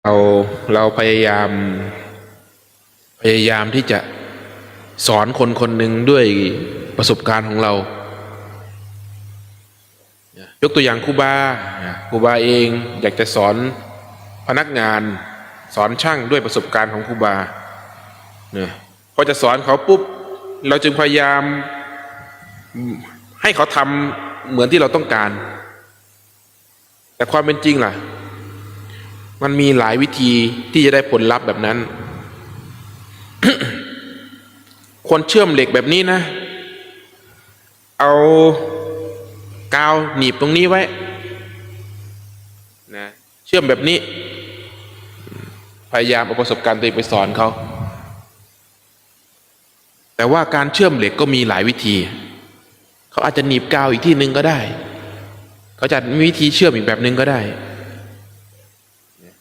เราเราพยายามที่จะสอนคนคนหนึ่งด้วยประสบการณ์ของเรายกตัวอย่างครูบาเองอยากจะสอนพนักงานสอนช่างด้วยประสบการณ์ของครูบาเนี่ยพอจะสอนเขาปุ๊บเราจึงพยายามให้เขาทำเหมือนที่เราต้องการแต่ความเป็นจริงล่ะมันมีหลายวิธีที่จะได้ผลลัพธ์แบบนั้น คนเชื่อมเหล็กแบบนี้นะเอากาวหนีบตรงนี้ไว้นะเชื่อมแบบนี้พยายามเอาประสบการณ์ตัวเองไปสอนเขาแต่ว่าการเชื่อมเหล็กก็มีหลายวิธีเขาอาจจะหนีบกาวอีกที่หนึ่งก็ได้เขาจะมีวิธีเชื่อมอีกแบบหนึ่งก็ได้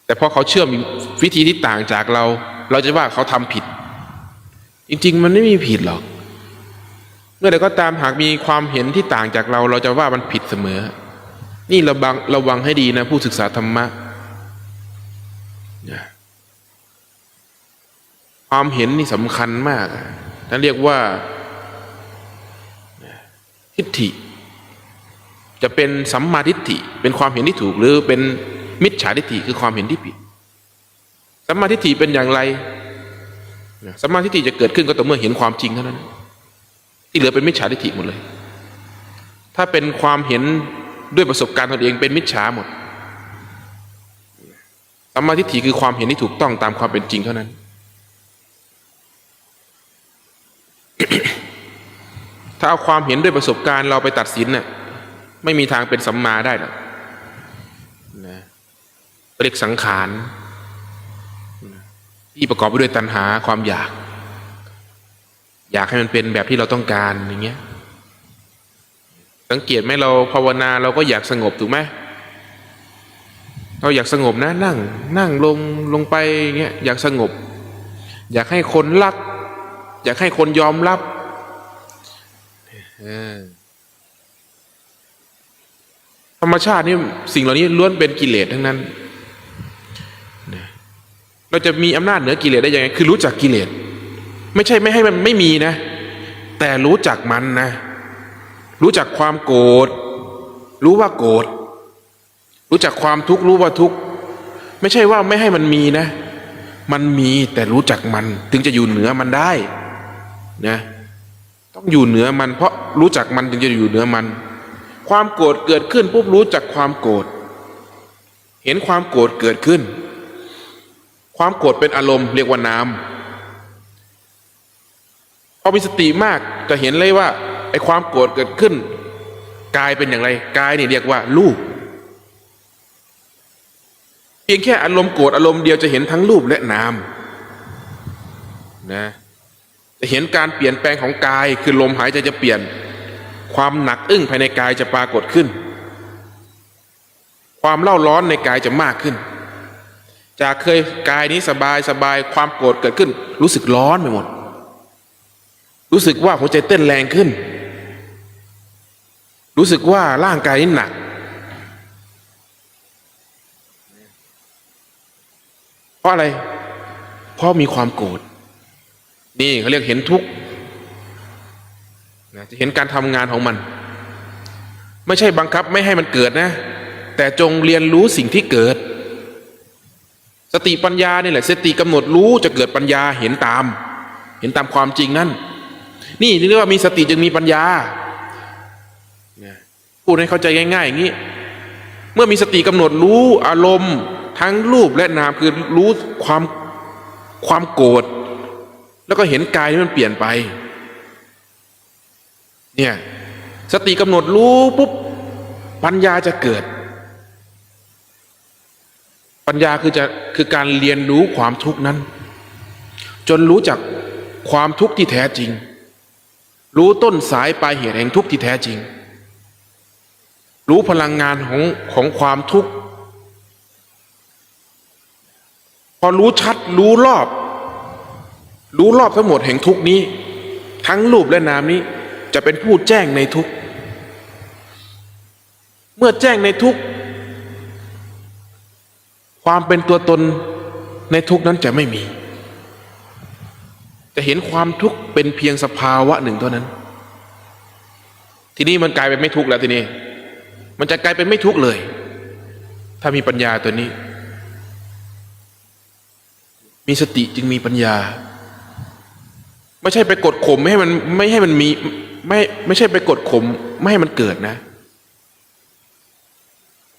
แต่พอเขาเชื่อมวิธีที่ต่างจากเราจะว่าเขาทำผิดจริงๆมันไม่มีผิดหรอกเมื่อใดก็ตามหากมีความเห็นที่ต่างจากเราจะว่ามันผิดเสมอนี่ระวังให้ดีนะผู้ศึกษาธรรมะความเห็นนี่สำคัญมากนั่นเรียกว่าทิฏฐิจะเป็นสัมมาทิฏฐิเป็นความเห็นที่ถูกหรือเป็นมิจฉาทิฏฐิคือความเห็นที่ผิดสัมมาทิฏฐิเป็นอย่างไรสัมมาทิฏฐิจะเกิดขึ้นก็ต่อเมื่อเห็นความจริงเท่านั้นที่เหลือเป็นมิจฉาทิฏฐิหมดเลยถ้าเป็นความเห็นด้วยประสบการณ์ตนเองเป็นมิจฉาหมดสัมมาทิฏฐิคือความเห็นที่ถูกต้องตามความเป็นจริงเท่านั้น ถ้าเอาความเห็นด้วยประสบการณ์เราไปตัดสินน่ะไม่มีทางเป็นสัมมาได้หรอกนะเรียกสังขารที่ประกอบไปด้วยตัณหาความอยากให้มันเป็นแบบที่เราต้องการอย่างเงี้ยสังเกตไหมเราภาวนาเราก็อยากสงบถูกไหมเราอยากสงบนะนั่งลงไปอย่างเงี้ยอยากสงบอยากให้คนรักอยากให้คนยอมรับธรรมชาตินี่สิ่งเหล่านี้ล้วนเป็นกิเลสทั้งนั้นเราจะมีอำนาจเหนือกิเลสได้ยังไงคือรู้จักกิเลสไม่ใช่ไม่ให้มันไม่มีนะแต่รู้จักมันนะรู้จักความโกรธรู้ว่าโกรธรู้จักความทุกข์รู้ว่าทุกข์ไม่ใช่ว่าไม่ให้มันมีนะมันมีแต่รู้จักมันถึงจะอยู่เหนือมันได้นะต้องอยู่เหนือมันเพราะรู้จักมันถึงจะอยู่เหนือมันความโกรธเกิดขึ้นปุ๊บรู้จักความโกรธเห็นความโกรธเกิดขึ้นความโกรธเป็นอารมณ์เรียกว่านามพอมีสติมากจะเห็นเลยว่าไอ้ความโกรธเกิดขึ้นกายเป็นอย่างไรกายนี่เรียกว่ารูปเพียงแค่อารมณ์โกรธอารมณ์เดียวจะเห็นทั้งรูปและนามนะจะเห็นการเปลี่ยนแปลงของกายคือลมหายใจจะเปลี่ยนความหนักอึ้งภายในกายจะปรากฏขึ้นความเล่าร้อนในกายจะมากขึ้นจากเคยกายนี้สบายความโกรธเกิดขึ้นรู้สึกร้อนไปหมดรู้สึกว่าหัวใจเต้นแรงขึ้นรู้สึกว่าร่างกายนี้หนักเพราะอะไรเพราะมีความโกรธนี่เขาเรียกเห็นทุกข์จะเห็นการทำงานของมันไม่ใช่บังคับไม่ให้มันเกิดนะแต่จงเรียนรู้สิ่งที่เกิดสติปัญญานี่แหละสติกำหนดรู้จะเกิดปัญญาเห็นตามความจริงนั่นนี่เรียกว่ามีสติจึงมีปัญญาพูดให้เข้าใจง่ายๆอย่างนี้เมื่อมีสติกำหนดรู้อารมณ์ทั้งรูปและนามคือรู้ความโกรธแล้วก็เห็นกายที่มันเปลี่ยนไปเนี่ยสติกำหนดรู้ปุ๊บปัญญาจะเกิดปัญญาคือการเรียนรู้ความทุกข์นั้นจนรู้จักความทุกข์ที่แท้จริงรู้ต้นสายปลายเหตุแห่งทุกข์ที่แท้จริงรู้พลังงานของความทุกข์พอรู้ชัดรู้รอบทั้งหมดแห่งทุกข์นี้ทั้งรูปและนามนี้จะเป็นผู้แจ้งในทุกข์เมื่อแจ้งในทุกข์ความเป็นตัวตน ในทุกข์นั้นจะไม่มีจะเห็นความทุกข์เป็นเพียงสภาวะหนึ่งเท่านั้นทีนี้มันกลายเป็นไม่ทุกข์แล้วทีนี้มันจะกลายเป็นไม่ทุกข์เลยถ้ามีปัญญาตัวนี้มีสติจึงมีปัญญาไม่ใช่ไปกดข่มไม่ให้มันมีไม่ใช่ไปกดข่มไม่ให้มันเกิดนะ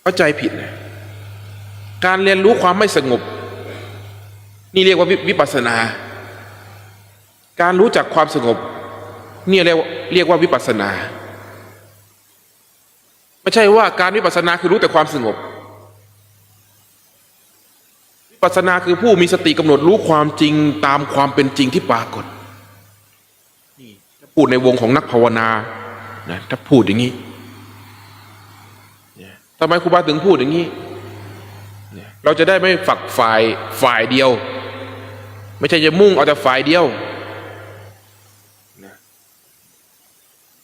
เข้าใจผิดนะการเรียนรู้ความไม่สงบนี่เรียกว่าวิปัสสนาการรู้จักความสงบนี่เรียกว่าวิปัสสนาไม่ใช่ว่าการวิปัสสนาคือรู้แต่ความสงบวิปัสสนาคือผู้มีสติกำหนดรู้ความจริงตามความเป็นจริงที่ปรากฏนี่ถ้าพูดในวงของนักภาวนานะถ้าพูดอย่างนี้ทำไมครูบาถึงพูดอย่างนี้เราจะได้ไม่ฝักฝ่ายเดียวไม่ใช่จะมุ่งเอาแต่ฝ่ายเดียว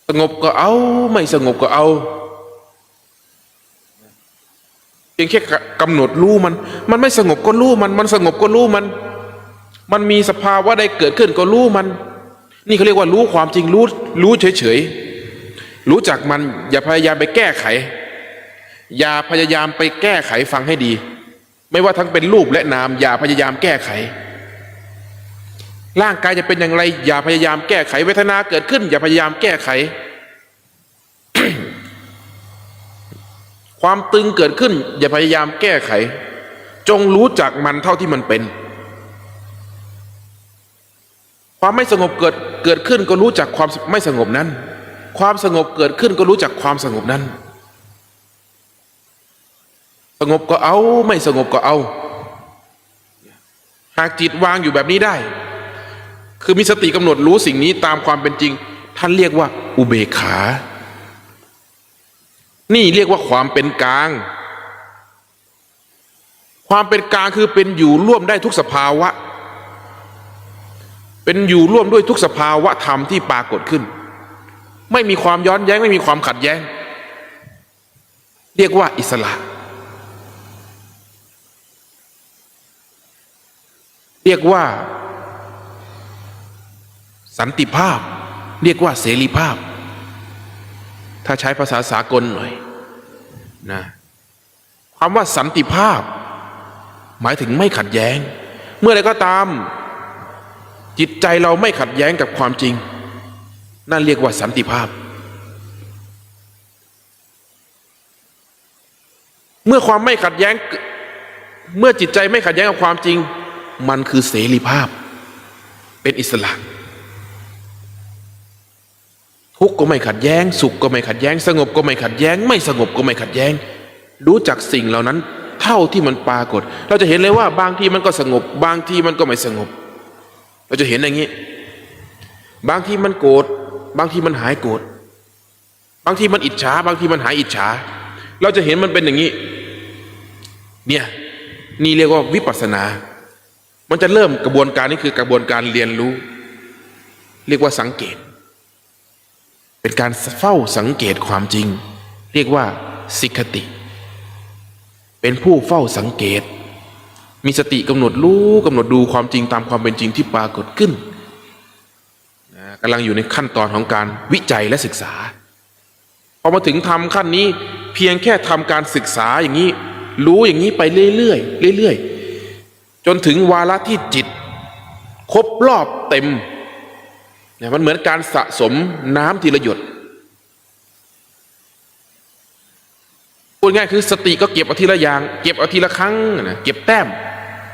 สงบก็เอาไม่สงบก็เอาเพียงแค่กำหนดรู้มันไม่สงบก็รู้มันสงบก็รู้มันมีสภาวะใดเกิดขึ้นก็รู้มันนี่เขาเรียกว่ารู้ความจริงรู้เฉยรู้จักมันอย่าพยายามไปแก้ไขอย่าพยายามไปแก้ไขฟังให้ดีไม่ว่าทั้งเป็นรูปและนามอย่าพยายามแก้ไขร่างกายจะเป็นอย่างไรอย่าพยายามแก้ไขเวทนาเกิดขึ้นอย่าพยายามแก้ไข ความตึงเกิดขึ้นอย่าพยายามแก้ไขจงรู้จักมันเท่าที่มันเป็นความไม่สงบเกิดขึ้นก็รู้จักความไม่สงบนั้นความสงบเกิดขึ้นก็รู้จักความสงบนั้นสงบก็เอาไม่สงบก็เอาหากจิตวางอยู่แบบนี้ได้คือมีสติกำหนดรู้สิ่งนี้ตามความเป็นจริงท่านเรียกว่าอุเบกขานี่เรียกว่าความเป็นกลางความเป็นกลางคือเป็นอยู่ร่วมได้ทุกสภาวะเป็นอยู่ร่วมด้วยทุกสภาวะธรรมที่ปรากฏขึ้นไม่มีความย้อนแย้งไม่มีความขัดแย้งเรียกว่าอิสระเรียกว่าสันติภาพเรียกว่าเสรีภาพถ้าใช้ภาษาสากลหน่อยนะคำว่าสันติภาพหมายถึงไม่ขัดแย้งเมื่อใดก็ตามจิตใจเราไม่ขัดแย้งกับความจริงนั่นเรียกว่าสันติภาพเมื่อความไม่ขัดแย้งเมื่อจิตใจไม่ขัดแย้งกับความจริงมันคือเสรีภาพเป็นอิสระทุกข์ก็ไม่ขัดแย้งสุขก็ไม่ขัดแย้งสงบก็ไม่ขัดแย้งไม่สงบก็ไม่ขัดแย้งรู้จักสิ่งเหล่านั้นเท่าที่มันปรากฏเราจะเห็นเลยว่าบางทีมันก็สงบบางทีมันก็ไม่สงบเราจะเห็นอย่างนี้บางทีมันโกรธบางทีมันหายโกรธบางทีมันอิจฉาบางทีมันหายอิจฉาเราจะเห็นมันเป็นอย่างนี้เนี่ยนี่เรียกว่าวิปัสสนามันจะเริ่มกระบวนการนี้คือกระบวนการเรียนรู้เรียกว่าสังเกตเป็นการเฝ้าสังเกตความจริงเรียกว่าสิกขติเป็นผู้เฝ้าสังเกตมีสติกำหนดรู้กำหนดดูความจริงตามความเป็นจริงที่ปรากฏขึ้นกำลังอยู่ในขั้นตอนของการวิจัยและศึกษาพอมาถึงทำขั้นนี้เพียงแค่ทำการศึกษาอย่างนี้รู้อย่างนี้ไปเรื่อยๆจนถึงวาระที่จิตครบรอบเต็มเนี่ยมันเหมือนการสะสมน้ำทีละหยดพูดง่ายคือสติก็เก็บเอาทีละอย่างเก็บเอาทีละครั้งนะเก็บแต้ม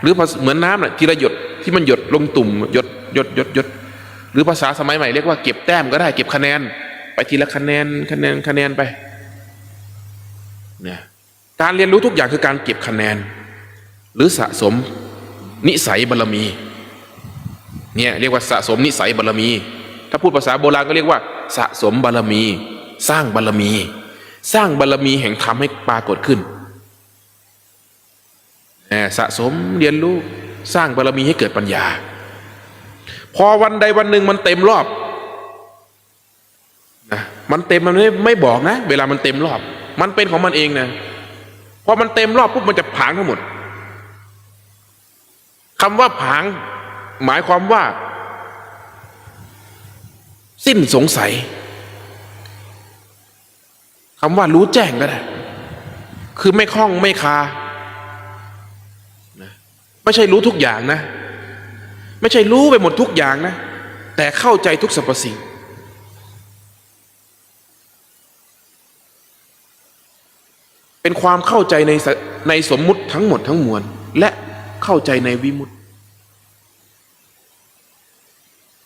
หรือเหมือนน้ำน่ะทีละหยดที่มันหยดลงตุ่มหยดหรือภาษาสมัยใหม่เรียกว่าเก็บแต้มก็ได้เก็บคะแนนไปทีละคะแนนไปเนี่ยการเรียนรู้ทุกอย่างคือการเก็บคะแนนหรือสะสมนิสัยบารมีเนี่ยเรียกว่าสะสมนิสัยบารมีถ้าพูดภาษาโบราณก็เรียกว่าสะสมบารมีสร้างบารมีสร้างบารมีแห่งธรรมให้ปรากฏขึ้นสะสมเรียนรู้สร้างบารมีให้เกิดปัญญาพอวันใดวันหนึ่งมันเต็มรอบนะมันเต็มมันไม่บอกนะเวลามันเต็มรอบมันเป็นของมันเองนะพอมันเต็มรอบปุ๊บมันจะผางทั้งหมด คำว่าผางหมายความว่าสิ้นสงสัยคำว่ารู้แจ้งก็ได้คือไม่คล่องไม่คาไม่ใช่รู้ทุกอย่างนะไม่ใช่รู้ไปหมดทุกอย่างนะแต่เข้าใจทุกสรรพสิ่งเป็นความเข้าใจในสมมุติทั้งหมดทั้งมวลและเข้าใจในวิมุตติ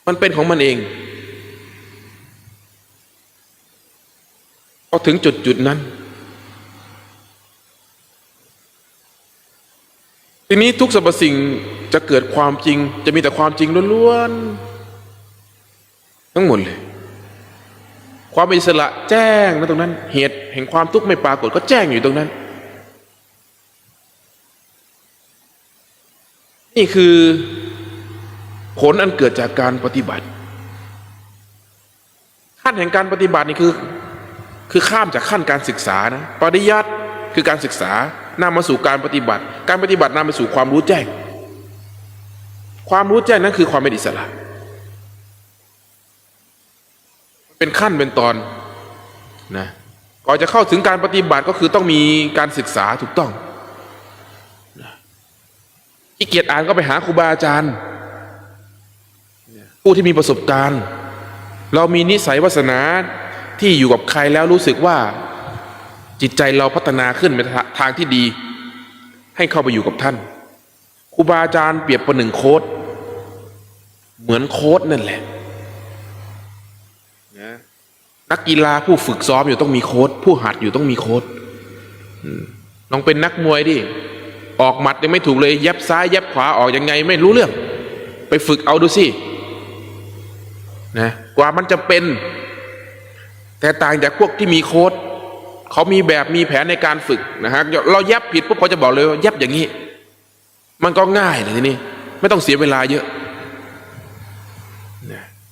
มันเป็นของมันเองพอถึงจุดนั้นทีนี้ทุกสรรพสิ่งจะเกิดความจริงจะมีแต่ความจริงล้วนๆทั้งหมดเลยความเป็นอิสระแจ้งนะตรงนั้นเหตุแห่งความทุกข์ไม่ปรากฏก็แจ้งอยู่ตรงนั้นนี่คือผลอันเกิดจากการปฏิบัติขั้นแห่งการปฏิบัตินี่คือข้ามจากขั้นการศึกษานะปริยัติคือการศึกษานำมาสู่การปฏิบัติการปฏิบัตินำไปสู่ความรู้แจ้งความรู้แจ้งนั้นคือความเป็นอิสระเป็นขั้นเป็นตอนนะก่อนจะเข้าถึงการปฏิบัติก็คือต้องมีการศึกษาถูกต้องขี้เกียจอ่านก็ไปหาครูบาอาจารย์ผู้ที่มีประสบการณ์เรามีนิสัยวาสนาที่อยู่กับใครแล้วรู้สึกว่าจิตใจเราพัฒนาขึ้นในทางที่ดีให้เข้าไปอยู่กับท่านครูบาอาจารย์เปรียบประหนึ่งโค้ชเหมือนโค้ชนั่นแหละนักกีฬาผู้ฝึกซ้อมอยู่ต้องมีโค้ชผู้หัดอยู่ต้องมีโค้ชลองเป็นนักมวยดิออกหมัดยังไม่ถูกเลยยับซ้ายยับขวาออกยังไงไม่รู้เรื่องไปฝึกเอาดูสินะกว่ามันจะเป็นแต่ต่างจากพวกที่มีโค้ชเขามีแบบมีแผนในการฝึกนะฮะเรายับผิดปุ๊บเขาจะบอกเลยว่ายับอย่างนี้มันก็ง่ายเลยทีนี้ไม่ต้องเสียเวลาเยอะ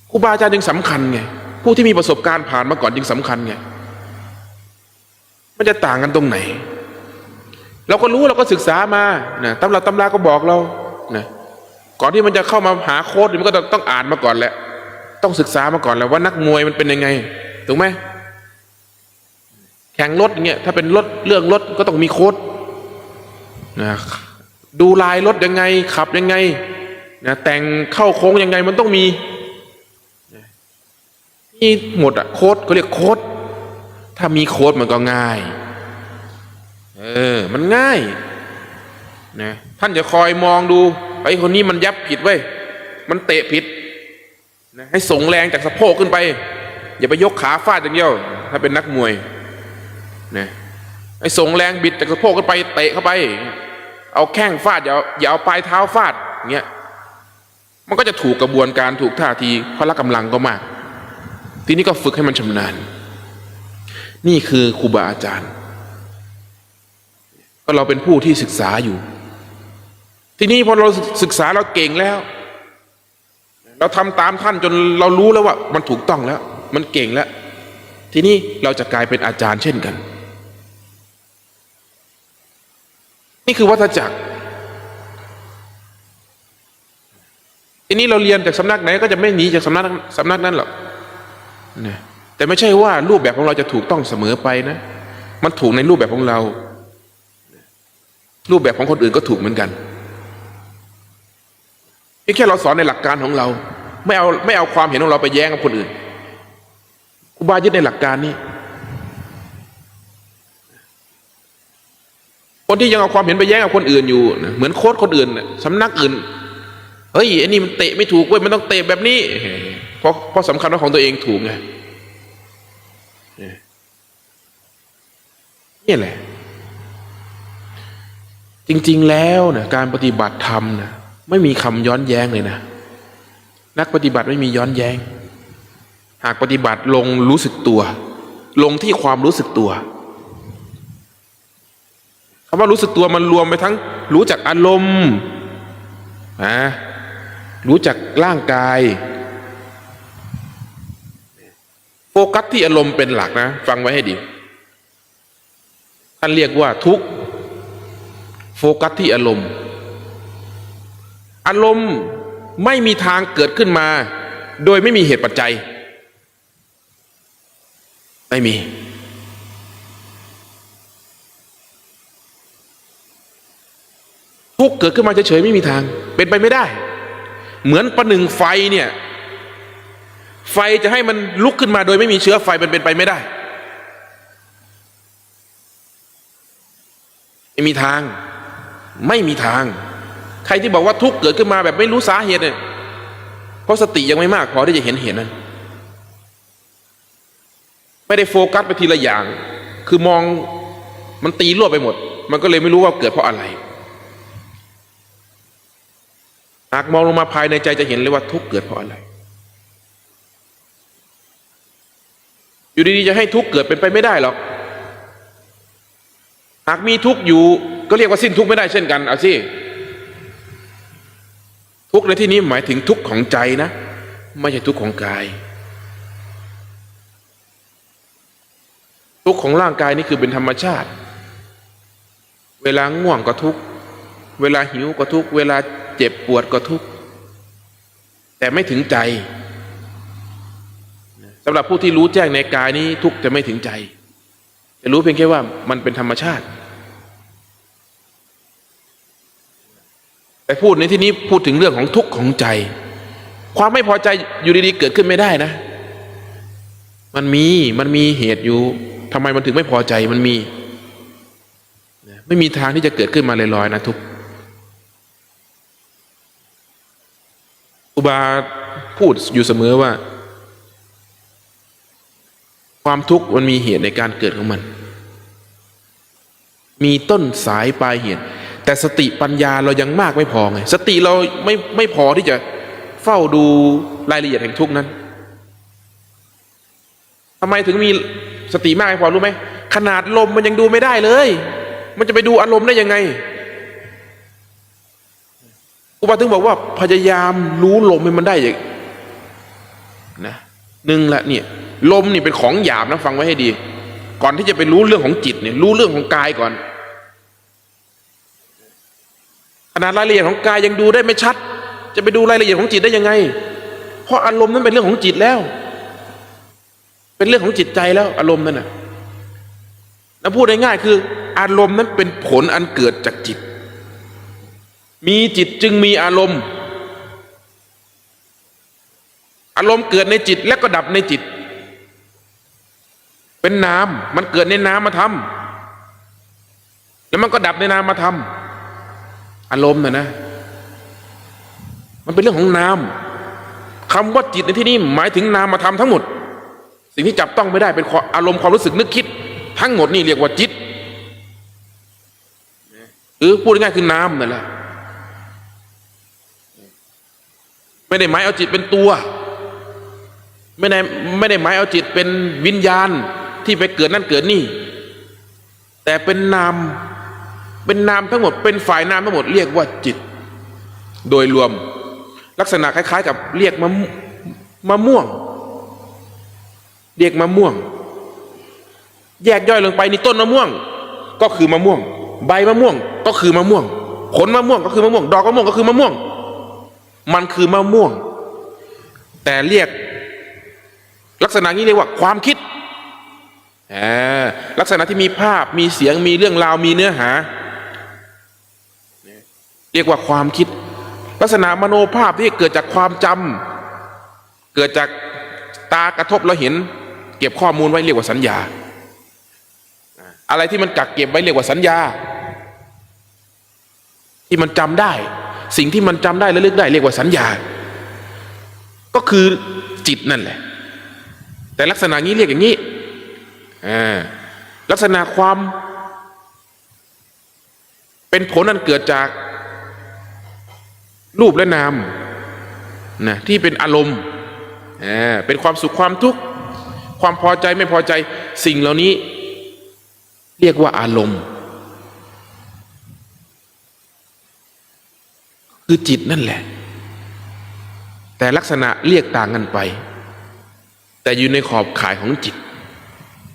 ครูบาอาจารย์จึงสำคัญไงผู้ที่มีประสบการณ์ผ่านมาก่อนจึงสำคัญไงมันจะต่างกันตรงไหนเราก็รู้เราก็ศึกษามานะตำราก็บอกเรานะก่อนที่มันจะเข้ามาหาโค้ชมันก็ต้องอ่านมาก่อนแหละต้องศึกษามาก่อนแล้วว่านักมวยมันเป็นยังไงถูกไหมแข่งรถอย่างเงี้ยถ้าเป็นรถเรื่องรถก็ต้องมีโค้ชนะดูลายรถยังไงขับยังไงนะแต่งเข้าโค้งยังไงมันต้องมีนี่หมดอะโค้ชเขาเรียกโค้ชถ้ามีโค้ชมันก็ง่ายมันง่ายนะท่านจะคอยมองดูไอ้คนนี้มันยับผิดเว้ยมันเตะผิดนะให้ส่งแรงจากสะโพกขึ้นไปอย่าไปยกขาฟาดอย่างเดียวถ้าเป็นนักมวยนะให้ส่งแรงบิดจากสะโพกขึ้นไปเตะเข้าไปเอาแข้งฟาดอย่าเอาปลายเท้าฟาดอย่างเงี้ยมันก็จะถูกกระบวนการถูกท่าทีพละกำลังก็มากทีนี้ก็ฝึกให้มันชำนาญนี่คือครูบาอาจารย์ก็เราเป็นผู้ที่ศึกษาอยู่ทีนี้พอเราศึกษาเราเก่งแล้วเราทำตามท่านจนเรารู้แล้วว่ามันถูกต้องแล้วมันเก่งแล้วทีนี้เราจะกลายเป็นอาจารย์เช่นกันนี่คือวัฏจักรทีนี้เราเรียนจากสำนักไหนก็จะไม่หนีจากสำนักนั้นหรอกนะแต่ไม่ใช่ว่ารูปแบบของเราจะถูกต้องเสมอไปนะมันถูกในรูปแบบของเรารูปแบบของคนอื่นก็ถูกเหมือนกันแค่เราสอนในหลักการของเราไม่เอาความเห็นของเราไปแย้งกับคนอื่นครูบายึดในหลักการนี้คนที่ยังเอาความเห็นไปแย้งกับคนอื่นอยู่เหมือนโค้ชคนอื่นสำนักอื่นเฮ้ยไอ้นี่มันเตะไม่ถูกเว้ยมันต้องเตะแบบนี้เพราะสำคัญว่าของตัวเองถูกไงนี่แหละจริงๆแล้วนะการปฏิบัติธรรมนะไม่มีคำย้อนแย้งเลยนะนักปฏิบัติไม่มีย้อนแย้งหากปฏิบัติลงรู้สึกตัวลงที่ความรู้สึกตัวคำว่ารู้สึกตัวมันรวมไปทั้งรู้จักอารมณ์รู้จักร่างกายโฟกัสที่อารมณ์เป็นหลักนะฟังไว้ให้ดีท่านเรียกว่าทุกข์โฟกัสที่อารมณ์ อารมณ์ไม่มีทางเกิดขึ้นมาโดยไม่มีเหตุปัจจัยไม่มีทุกข์เกิดขึ้นมาเฉยๆไม่มีทางเป็นไปไม่ได้เหมือนประหนึ่งไฟเนี่ยไฟจะให้มันลุกขึ้นมาโดยไม่มีเชื้อไฟเป็นไปไม่ได้ไม่มีทางไม่มีทางใครที่บอกว่าทุกข์เกิดขึ้นมาแบบไม่รู้สาเหตุเนี่ยเพราะสติยังไม่มากพอที่จะเห็นเหตุนั้นไม่ได้โฟกัสไปทีละอย่างคือมองมันตีรวบไปหมดมันก็เลยไม่รู้ว่าเกิดเพราะอะไรหากมองลงมาภายในใจจะเห็นเลยว่าทุกข์เกิดเพราะอะไรอยู่ดีๆจะให้ทุกข์เกิดเป็นไปไม่ได้หรอกหากมีทุกข์อยู่ก็เรียกว่าสิ้นทุกข์ไม่ได้เช่นกันเอาสิทุกข์ในที่นี้หมายถึงทุกข์ของใจนะไม่ใช่ทุกข์ของกายทุกข์ของร่างกายนี่คือเป็นธรรมชาติเวลาง่วงก็ทุกข์เวลาหิวก็ทุกข์เวลาเจ็บปวดก็ทุกข์แต่ไม่ถึงใจสำหรับผู้ที่รู้แจ้งในกายนี้ทุกข์จะไม่ถึงใจจะรู้เพียงแค่ว่ามันเป็นธรรมชาติแต่พูดในที่นี้พูดถึงเรื่องของทุกข์ของใจความไม่พอใจอยู่ดีๆเกิดขึ้นไม่ได้นะมันมีเหตุอยู่ทำไมมันถึงไม่พอใจมันมีไม่มีทางที่จะเกิดขึ้นมาลอยๆนะทุกข์อุบาพูดอยู่เสมอว่าความทุกข์มันมีเหตุในการเกิดของมันมีต้นสายปลายเหตุแต่สติปัญญาเรายังมากไม่พอไงสติเราไม่พอที่จะเฝ้าดูรายละเอียดแห่งทุกข์นั้นทำไมถึงมีสติมากไม่พอรู้ไหมขนาดลมมันยังดูไม่ได้เลยมันจะไปดูอารมณ์ได้ยังไงอุบาถึงบอกว่าพยายามรู้ลมให้มันได้อย่างนะหนึ่งละเนี่ยลมนี่เป็นของหยาบนะฟังไว้ให้ดีก่อนที่จะไปรู้เรื่องของจิตเนี่ยรู้เรื่องของกายก่อนขนาดรายละเอียดของกายยังดูได้ไม่ชัดจะไปดูรายละเอียดของจิตได้ยังไงเพราะอารมณ์นั้นเป็นเรื่องของจิตแล้วเป็นเรื่องของจิตใจแล้วอารมณ์นั่นน่ะแล้วพูดง่ายๆคืออารมณ์นั้นเป็นผลอันเกิดจากจิตมีจิตจึงมีอารมณ์อารมณ์เกิดในจิตและก็ดับในจิตเป็นนามมันเกิดในนามธรรมแล้วมันก็ดับในนามธรรมอารมณ์นะมันเป็นเรื่องของนามคำว่าจิตในที่นี้หมายถึงนามธรรมทั้งหมดสิ่งที่จับต้องไม่ได้เป็นอารมณ์ความรู้สึกนึกคิดทั้งหมดนี่เรียกว่าจิตพูดง่ายๆคือนามนั่นแหละไม่ได้หมายเอาจิตเป็นตัวไม่ได้หมายเอาจิตเป็นวิญญาณที่ไปเกิดนั่นเกิดนี่แต่เป็นนามทั้งหมดเป็นฝ่ายนามทั้งหมดเรียกว่าจิตโดยรวมลักษณะคล้ายๆกับเรียกมะม่วงเรียกมะม่วงแยกย่อยลงไปนี่ต้นมะม่วงก็คือมะม่วงใบมะม่วงก็คือมะม่วงผลมะม่วงก็คือมะม่วงดอกมะม่วงก็คือมะม่วงมันคือมะม่วงแต่เรียกลักษณะนี้เรียกว่าความคิดลักษณะที่มีภาพมีเสียงมีเรื่องราวมีเนื้อหาเรียกว่าความคิดลักษณะมโนภาพที่เกิดจากความจำเกิดจากตากระทบแล้วเห็นเก็บข้อมูลไว้เรียกว่าสัญญาอะไรที่มันกักเก็บไว้เรียกว่าสัญญาที่มันจำได้สิ่งที่มันจำได้และลึกได้เรียกว่าสัญญาก็คือจิตนั่นแหละแต่ลักษณะนี้เรียกอย่างนี้ลักษณะความเป็นผลอันเกิดจากรูปและนามนะที่เป็นอารมณ์เป็นความสุขความทุกข์ความพอใจไม่พอใจสิ่งเหล่านี้เรียกว่าอารมณ์คือจิตนั่นแหละแต่ลักษณะเรียกต่างกันไปแต่อยู่ในขอบข่ายของจิต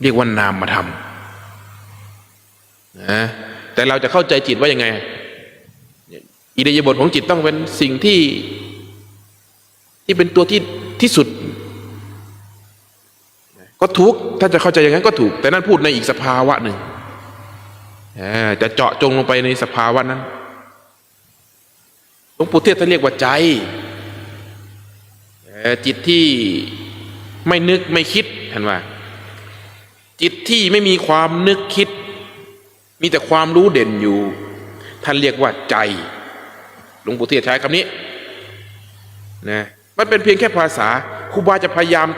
เรียกว่านามธรรมนะแต่เราจะเข้าใจจิตว่ายังไง อิริยาบถของจิตต้องเป็นสิ่งที่เป็นตัวที่สุดก็ถูกถ้าจะเข้าใจอย่างนั้นก็ถูกแต่นั่นพูดในอีกสภาวะหนึ่งจะเจาะจงลงไปในสภาวะนั้นหลวงปู่เทศท่านเรียกว่าใจจิตที่ไม่นึกไม่คิดเห็นว่าจิตที่ไม่มีความนึกคิดมีแต่ความรู้เด่นอยู่ท่านเรียกว่าใจหลวงปู่เทศใช้คำนี้นะมันเป็นเพียงแค่ภาษาครูบาจะพยายาม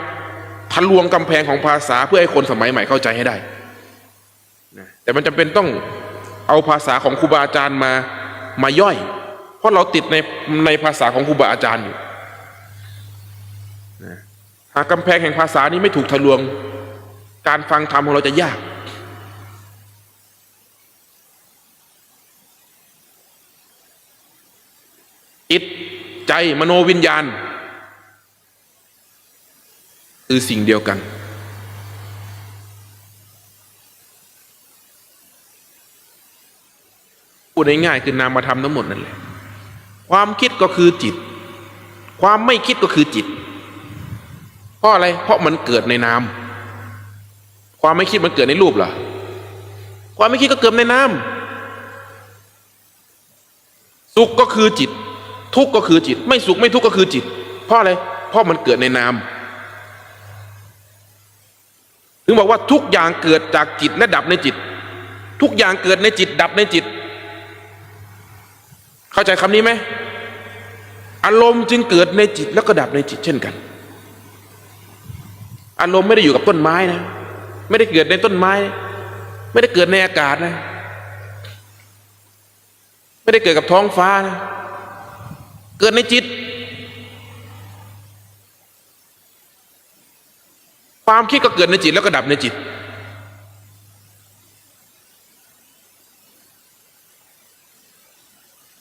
ทะลวงกำแพงของภาษาเพื่อให้คนสมัยใหม่เข้าใจให้ได้นะแต่มันจำเป็นต้องเอาภาษาของครูบาอาจารย์มาย่อยเพราะเราติดในภาษาของครูบาอาจารย์อยู่นะหากกำแพงแห่งภาษานี้ไม่ถูกทะลวงการฟังธรรมของเราจะยากจิตใจมโนวิญญาณคือสิ่งเดียวกันพูดง่ายๆคือนามธรรมทั้งหมดนั่นแหละความคิดก็คือจิตความไม่คิดก็คือจิตเพราะอะไรเพราะมันเกิดในนามความไม่คิดมันเกิดในรูปเหรอความไม่คิดก็เกิดในนามสุขก็คือจิตทุกข์ก็คือจิตไม่สุขไม่ทุกข์ก็คือจิตเพราะอะไรเพราะมันเกิดในนามถึงบอกว่าทุกอย่างเกิดจากจิตและดับในจิตทุกอย่างเกิดในจิตดับในจิตเข้าใจคำนี้ไหมอารมณ์จึงเกิดในจิตแล้วก็ดับในจิตเช่นกันอารมณ์ไม่ได้อยู่กับต้นไม้นะไม่ได้เกิดในต้นไม้ไม่ได้เกิดในอากาศนะไม่ได้เกิดกับท้องฟ้านะเกิดในจิตความคิดก็เกิดในจิตแล้วก็ดับในจิต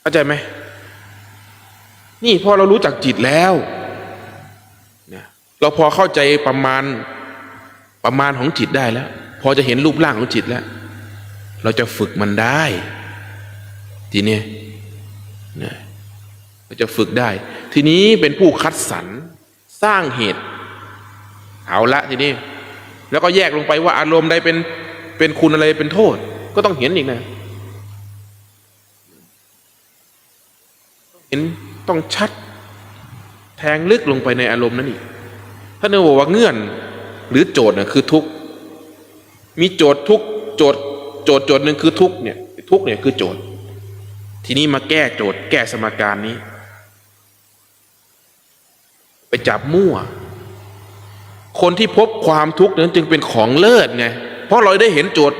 เข้าใจไหมนี่พอเรารู้จักจิตแล้วเนี่ยเราพอเข้าใจประมาณของจิตได้แล้วพอจะเห็นรูปร่างของจิตแล้วเราจะฝึกมันได้ทีนี้เนี่ยเราจะฝึกได้ทีนี้เป็นผู้คัดสรรสร้างเหตุเอาละทีนี้แล้วก็แยกลงไปว่าอารมณ์ใดเป็นคุณอะไรเป็นโทษก็ต้องเห็นอีกนะเห็นต้องชัดแทงลึกลงไปในอารมณ์นั้นอีกถ้าเนื่องบอกว่าเงื่อนหรือโจทย์น่ะคือทุกข์มีโจทย์ทุกข์โจทย์หนึ่งคือทุกข์เนี่ยทุกข์เนี่ยคือโจทย์ทีนี้มาแก้โจทย์แก้สมการนี้ไปจับมั่วคนที่พบความทุกข์นั้นจึงเป็นของเลิศไงเพราะเราได้เห็นโจทย์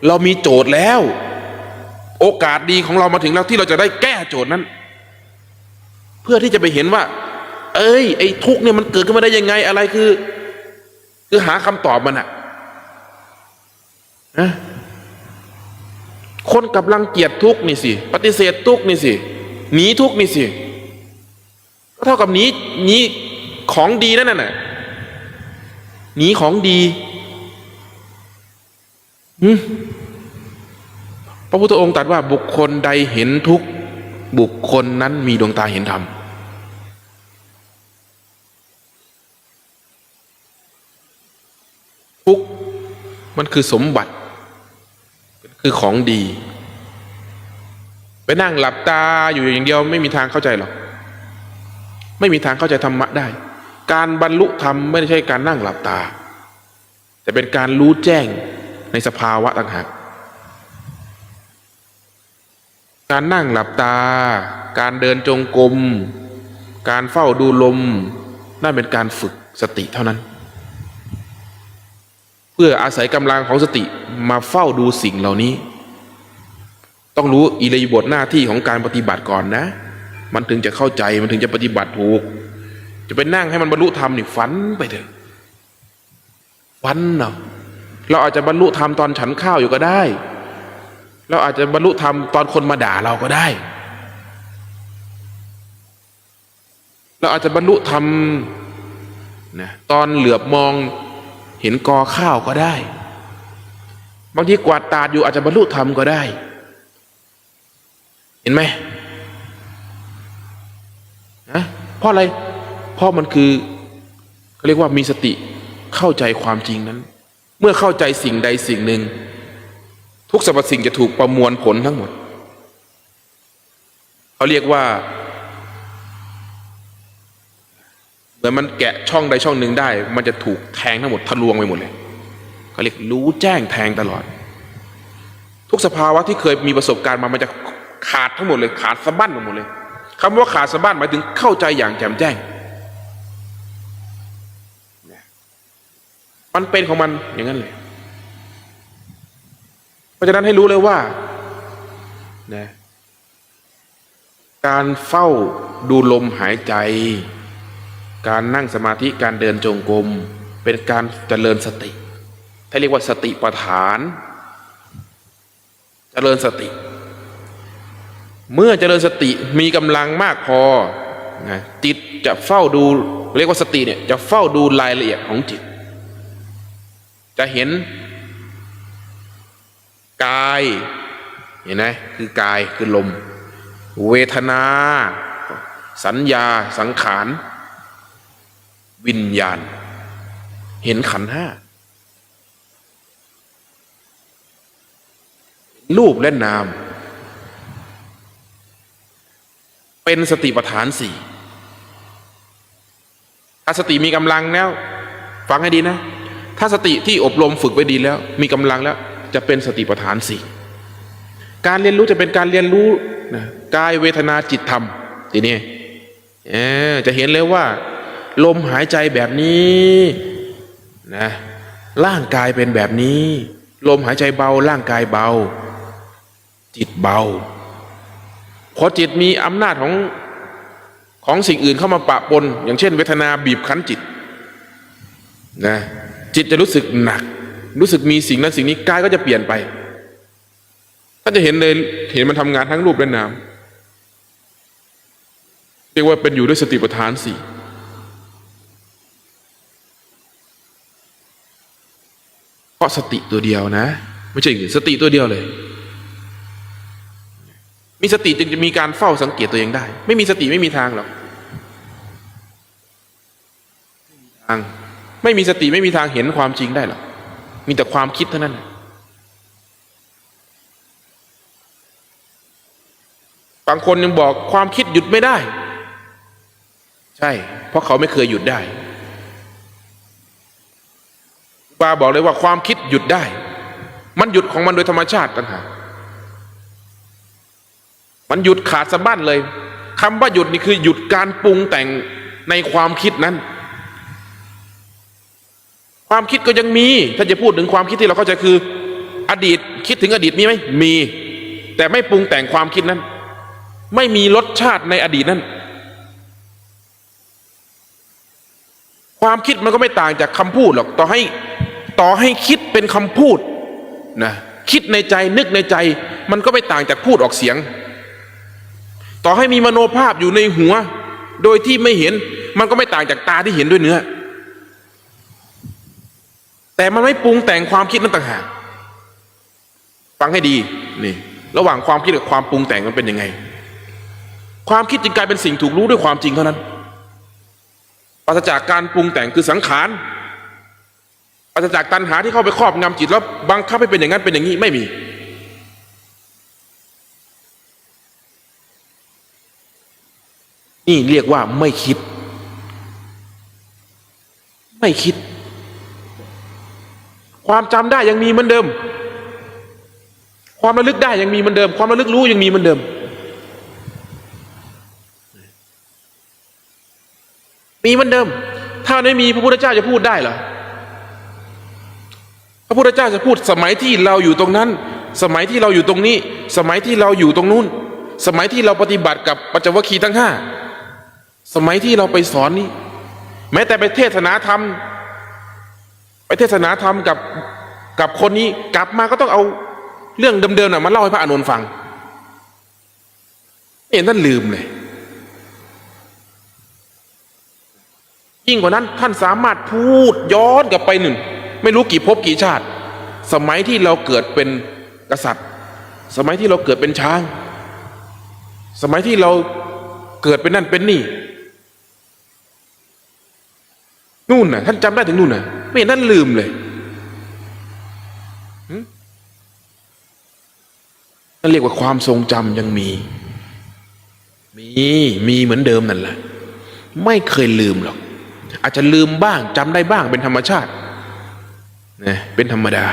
เรามีโจทย์แล้วโอกาสดีของเรามาถึงแล้วที่เราจะได้แก้โจทย์นั้นเพื่อที่จะไปเห็นว่าไอ้ทุกข์เนี่ยมันเกิดขึ้นมาได้ยังไงอะไรคือหาคำตอบมันอะคนกำลังเกลียดทุกข์นี่สิปฏิเสธทุกข์นี่สิหนีทุกข์นี่สิก็เท่ากับหนีของดีนั่นน่ะหนีของดีพระพุทธองค์ตรัสว่าบุคคลใดเห็นทุกข์บุคคลนั้นมีดวงตาเห็นธรรมทุกข์มันคือสมบัติคือของดีไปนั่งหลับตาอยู่อย่างเดียวไม่มีทางเข้าใจหรอกไม่มีทางเข้าใจธรรมะได้การบรรลุธรรมไม่ใช่การนั่งหลับตาแต่เป็นการรู้แจ้งในสภาวะต่างหากการนั่งหลับตาการเดินจงกรมการเฝ้าดูลมนั่นเป็นการฝึกสติเท่านั้นเพื่ออาศัยกำลังของสติมาเฝ้าดูสิ่งเหล่านี้ต้องรู้อิริยาบถหน้าที่ของการปฏิบัติก่อนนะมันถึงจะเข้าใจมันถึงจะปฏิบัติถูกจะไปนั่งให้มันบรรลุธรรมนี่ฝันไปเถอะฝันเนาะเราอาจจะบรรลุธรรมตอนฉันข้าวอยู่ก็ได้เราอาจจะบรรลุธรรมตอนคนมาด่าเราก็ได้เราอาจจะบรรลุธรรมนะตอนเหลือบมองเห็นกอข้าวก็ได้บางทีกวาดตาดอยู่อาจจะบรรลุธรรมก็ได้เห็นไหม นะเพราะอะไรเพราะมันคือเขาเรียกว่ามีสติเข้าใจความจริงนั้น เมื่อเข้าใจสิ่งใดสิ่งหนึ่งทุกสรรพสิ่งจะถูกประมวลผลทั้งหมดเขาเรียกว่าเหมือนมันแกะช่องใดช่องหนึ่งได้มันจะถูกแทงทั้งหมดทะลวงไปหมดเลยเขาเรียกรู้แจ้งแทงตลอดทุกสภาวะที่เคยมีประสบการณ์มามันจะขาดทั้งหมดเลยขาดสะบั้นหมดเลยคำว่าขาดสะบั้นหมายถึงเข้าใจอย่างแจ่มแจ้งมันเป็นของมันอย่างนั้นเลยเพราะฉะนั้นให้รู้เลยว่านะการเฝ้าดูลมหายใจการนั่งสมาธิการเดินจงกรมเป็นการเจริญสติที่เรียกว่าสติปัฏฐานเจริญสติเมื่อเจริญสติมีกำลังมากพอนะจิตจะเฝ้าดูเรียกว่าสติเนี่ยจะเฝ้าดูรายละเอียดของจิตจะเห็นกายเห็นไหมคือกายคือลมเวทนาสัญญาสังขารวิญญาณเห็นขันธ์ห้ารูปและนามเป็นสติปัฏฐานสี่ถ้าสติมีกำลังแล้วฟังให้ดีนะถ้าสติที่อบรมฝึกไว้ดีแล้วมีกำลังแล้วจะเป็นสติปัฏฐานสี่การเรียนรู้จะเป็นการเรียนรู้นะกายเวทนาจิตธรรมทีนี้จะเห็นเลยว่าลมหายใจแบบนี้นะร่างกายเป็นแบบนี้ลมหายใจเบาร่างกายเบาจิตเบาพอจิตมีอำนาจของสิ่งอื่นเข้ามาปะปนอย่างเช่นเวทนาบีบคั้นจิตนะจิตจะรู้สึกหนักรู้สึกมีสิ่งนั้นสิ่งนี้กายก็จะเปลี่ยนไปถ้าจะเห็นเลยเห็นมันทำงานทั้งรูปและนามเรียกว่าเป็นอยู่ด้วยสติปัฏฐานสี่เพราะสติตัวเดียวนะไม่ใช่สติตัวเดียวเลยมีสติจึงจะมีการเฝ้าสังเกตตัวเองได้ไม่มีสติไม่มีทางหรอกไม่มีสติไม่มีทางเห็นความจริงได้หรอกมีแต่ความคิดเท่านั้นบางคนยังบอกความคิดหยุดไม่ได้ใช่เพราะเขาไม่เคยหยุดได้บาบอกเลยว่าความคิดหยุดได้มันหยุดของมันโดยธรรมชาติต่างหากมันหยุดขาดสะบั้นเลยคำว่าหยุดนี่คือหยุดการปรุงแต่งในความคิดนั้นความคิดก็ยังมีถ้าจะพูดถึงความคิดที่เราเข้าใจคืออดีตคิดถึงอดีตมีไหมมีแต่ไม่ปรุงแต่งความคิดนั้นไม่มีรสชาติในอดีตนั้นความคิดมันก็ไม่ต่างจากคำพูดหรอกต่อให้คิดเป็นคำพูดนะคิดในใจนึกในใจมันก็ไม่ต่างจากพูดออกเสียงต่อให้มีมโนภาพอยู่ในหัวโดยที่ไม่เห็นมันก็ไม่ต่างจากตาที่เห็นด้วยเนื้อแต่มันไม่ปรุงแต่งความคิดนั้นต่างหากฟังให้ดีนี่ระหว่างความคิดกับความปรุงแต่งมันเป็นยังไงความคิดจึงกลายเป็นสิ่งถูกรู้ด้วยความจริงเท่านั้นปราศจากการปรุงแต่งคือสังขารปราศจากตัณหาที่เข้าไปครอบงำจิตแล้วบังคับให้เป็นอย่างนั้นเป็นอย่างนี้ไม่มีนี่เรียกว่าไม่คิดความจำได้ยังมีเหมือนเดิมความระลึกได้ยังมีเหมือนเดิมความระลึกรู้ยังมีเหมือนเดิมมีเหมือนเดิมถ้าไม่มีพระพุทธเจ้าจะพูดได้เหรอพระพุทธเจ้าจะพูดสมัยที่เราอยู่ตรงนั้นสมัยที่เราอยู่ตรงนี้สมัยที่เราอยู่ตรงนู้นสมัยที่เราปฏิบัติกับปัญจวัคคีย์ทั้งห้าสมัยที่เราไปสอนนี้แม้แต่ไปเทศนาธรรมกับคนนี้กลับมาก็ต้องเอาเรื่องเดิมๆมาเล่าให้พระอานนท์ฟังเห็นท่านลืมเลยยิ่งกว่านั้นท่านสามารถพูดย้อนกลับไปหนึ่งไม่รู้กี่ภพกี่ชาติสมัยที่เราเกิดเป็นกษัตริย์สมัยที่เราเกิดเป็นช้างสมัยที่เราเกิดเป็นนั่นเป็นนี่ นู่นน่ะท่านจำได้ถึงนู่นน่ะไม่เห็นท่านลืมเลยนั่นเรียกว่าความทรงจำยังมีเหมือนเดิมนั่นแหละไม่เคยลืมหรอกอาจจะลืมบ้างจำได้บ้างเป็นธรรมชาตินะเป็นธรรมดา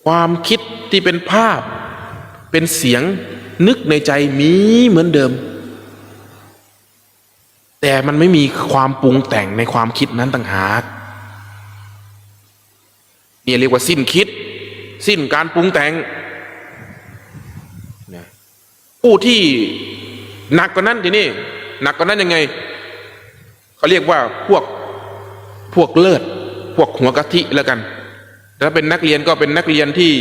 ความคิดที่เป็นภาพเป็นเสียงนึกในใจมีเหมือนเดิมแต่มันไม่มีความปรุงแต่งในความคิดนั้นต่างหากนี่เรียกว่าสิ้นคิดสิ้นการปรุงแต่งผู้ที่หนักกว่านั้นทีนี้หนักกว่านั้นยังไงเขาเรียกว่าพวกเลิศพวกหัวกะทิแล้วกันถ้าเป็นนักเรียนก็เป็นนักเรียนที่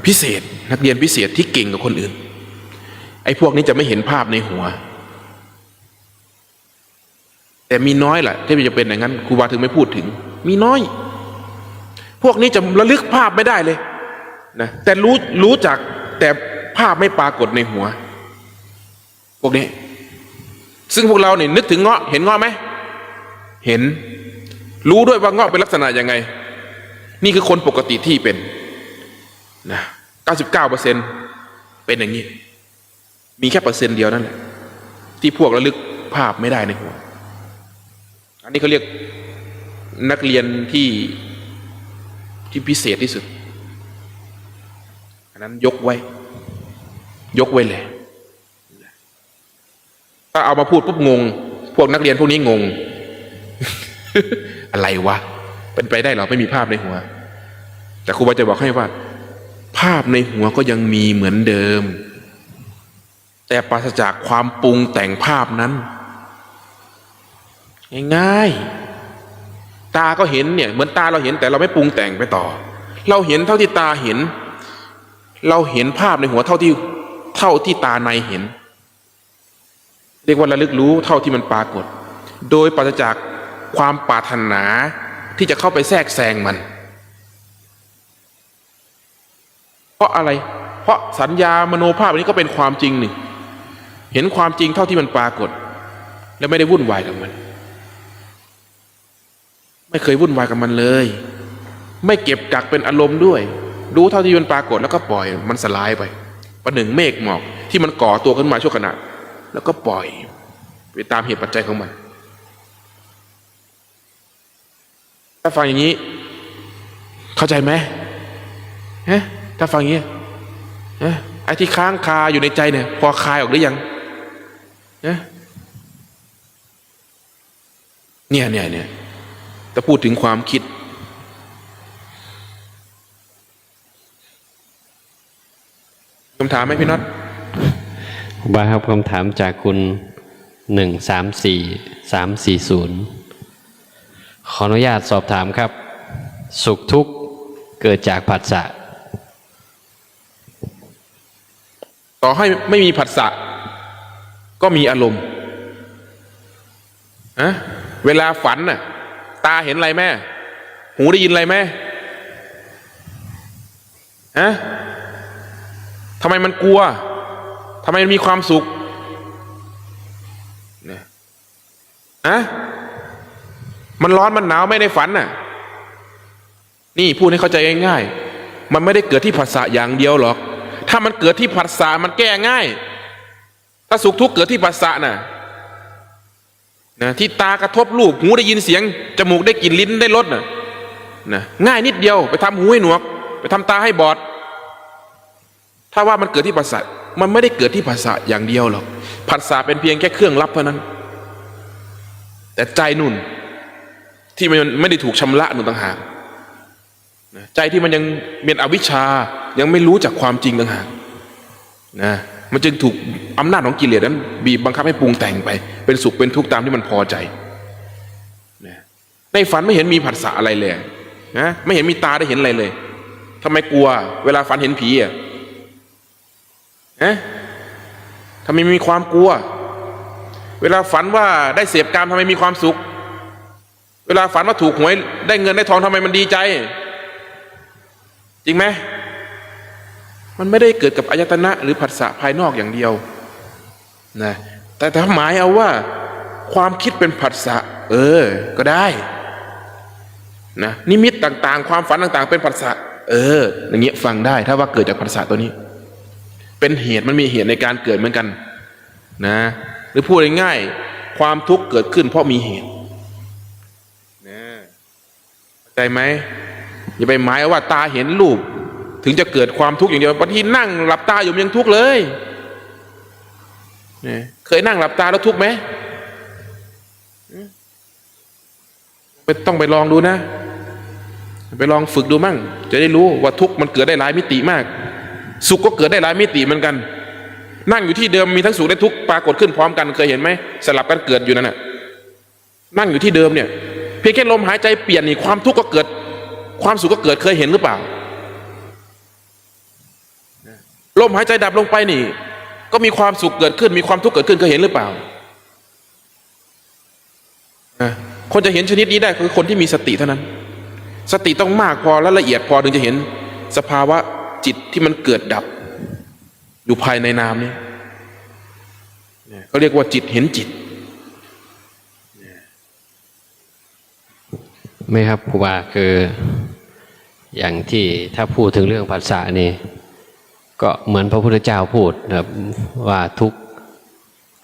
พิเศษนักเรียนพิเศษที่เก่งกว่าคนอื่นไอ้พวกนี้จะไม่เห็นภาพในหัวแต่มีน้อยแหละที่จะเป็นอย่างนั้นครูบาถึงไม่พูดถึงมีน้อยพวกนี้จะระลึกภาพไม่ได้เลยนะแต่รู้จักแต่ภาพไม่ปรากฏในหัวพวกนี้ซึ่งพวกเราเนี่ยนึกถึงเงาะเห็นเงาะไหมเห็นรู้ด้วยว่าเงาะเป็นลักษณะยังไงนี่คือคนปกติที่เป็นนะ 99% เป็นอย่างนี้มีแค่%เดียวนั่นแหละที่พวกระลึกภาพไม่ได้ในหัวอันนี้เขาเรียกนักเรียนที่พิเศษที่สุดอันนั้นยกไว้เลยถ้าเอามาพูดปุ๊บงงพวกนักเรียนพวกนี้งง อะไรวะเป็นไปได้หรอไม่มีภาพในหัวแต่ครูบาจะบอกให้ว่าภาพในหัวก็ยังมีเหมือนเดิมแต่ปราศจากความปรุงแต่งภาพนั้นง่ายๆตาก็เห็นเนี่ยเหมือนตาเราเห็นแต่เราไม่ปรุงแต่งไปต่อเราเห็นเท่าที่ตาเห็นเราเห็นภาพในหัวเท่าที่ตาในเห็นเรียกว่าระลึกรู้เท่าที่มันปรากฏโดยปราศจากความปรารถนาที่จะเข้าไปแทรกแซงมันเพราะอะไรเพราะสัญญามโนภาพนี้ก็เป็นความจริงนี่เห็นความจริงเท่าที่มันปรากฏแล้วไม่ได้วุ่นวายกับมันไม่เคยวุ่นวายกับมันเลยไม่เก็บกักเป็นอารมณ์ด้วยรู้เท่าที่มันปรากฏแล้วก็ปล่อยมันสลายไปประหนึ่งเมฆหมอกที่มันก่อตัวขึ้นมาชั่วขณะแล้วก็ปล่อยไปตามเหตุปัจจัยของมันถ้าฟังอย่างนี้เข้าใจไหมถ้าฟังอย่างนี้ไอ้ที่ค้างคาอยู่ในใจเนี่ยพอคลายออกหรือยังเนี่ยถ้าพูดถึงความคิดคำถามไหมพี่น็อตบ้าครับคำถามจากคุณ134340ขออนุญาตสอบถามครับสุขทุกข์เกิดจากผัสสะต่อให้ไม่มีผัสสะก็มีอารมณ์เวลาฝันน่ะตาเห็นอะไรแม่หูได้ยินอะไรแม่ทำไมมันกลัวทำไมมันมีความสุขมันร้อนมันหนาวไม่ในฝันน่ะนี่พูดให้เข้าใจง่ายๆมันไม่ได้เกิดที่ผัสสะอย่างเดียวหรอกถ้ามันเกิดที่ผัสสะมันแก้ง่ายถ้าสุขทุกข์เกิดที่ผัสสะน่ะที่ตากระทบรูปหูได้ยินเสียงจมูกได้กลิ่นลิ้นได้รสน่ะง่ายนิดเดียวไปทำหูให้หนวกไปทำตาให้บอดถ้าว่ามันเกิดที่ผัสสะมันไม่ได้เกิดที่ผัสสะอย่างเดียวหรอกผัสสะเป็นเพียงแค่เครื่องรับเท่านั้นแต่ใจนุ่นที่มันไม่ได้ถูกชำระนุ่นต่างหากใจที่มันยังเป็นอวิชชายังไม่รู้จักความจริงต่างหากมันจึงถูกอำนาจของกิเลสนั้นบีบบังคับให้ปรุงแต่งไปเป็นสุขเป็นทุกข์ตามที่มันพอใจในฝันไม่เห็นมีผัสสะอะไรเลยไม่เห็นมีตาได้เห็นอะไรเลยทำไมกลัวเวลาฝันเห็นผีทำไมมีความกลัวเวลาฝันว่าได้เสพกามทำไมมีความสุขเวลาฝันว่าถูกหวยได้เงินได้ทองทำไมมันดีใจจริงไหมมันไม่ได้เกิดกับอายตนะหรือผัสสะภายนอกอย่างเดียว แต่ถ้าหมายเอาว่าความคิดเป็นผัสสะก็ได้นะนิมิตต่างๆความฝันต่างๆเป็นผัสสะอย่างเงี้ยฟังได้ถ้าว่าเกิดจากผัสสะตัวนี้เป็นเหตุมันมีเหตุในการเกิดเหมือนกันนะหรือพูดง่ายๆความทุกข์เกิดขึ้นเพราะมีเหตุนะเข้าใจไหมอย่าไปหมายว่าตาเห็นรูปถึงจะเกิดความทุกข์อย่างเดียวบางทีนั่งหลับตาอยู่ยังทุกข์เลยเคยนั่งหลับตาแล้วทุกข์ไหมต้องไปลองดูนะไปลองฝึกดูมั่งจะได้รู้ว่าทุกข์มันเกิดได้หลายมิติมากสุขก็เกิดได้หลายมิติเหมือนกันนั่งอยู่ที่เดิมมีทั้งสุขและทุกข์ปรากฏขึ้นพร้อมกันเคยเห็นไหมสลับกันเกิดอยู่นั่นน่ะนั่งอยู่ที่เดิมเนี่ยเพียงแค่ลมหายใจเปลี่ยนนี่ความทุกข์ก็เกิดความสุขก็เกิดเคยเห็นหรือเปล่าลมหายใจดับลงไปนี่ก็มีความสุขเกิดขึ้นมีความทุกข์เกิดขึ้นเคยเห็นหรือเปล่าคนจะเห็นชนิดนี้ได้คือคนที่มีสติเท่านั้นสติต้องมากพอและละเอียดพอถึงจะเห็นสภาวะจิตที่มันเกิดดับอยู่ภายในนามนี้เขาเรียกว่าจิตเห็นจิตไม่ครับครูบาคืออย่างที่ถ้าพูดถึงเรื่องภาษานี่ก็เหมือนพระพุทธเจ้าพูดนะครับว่าทุกข์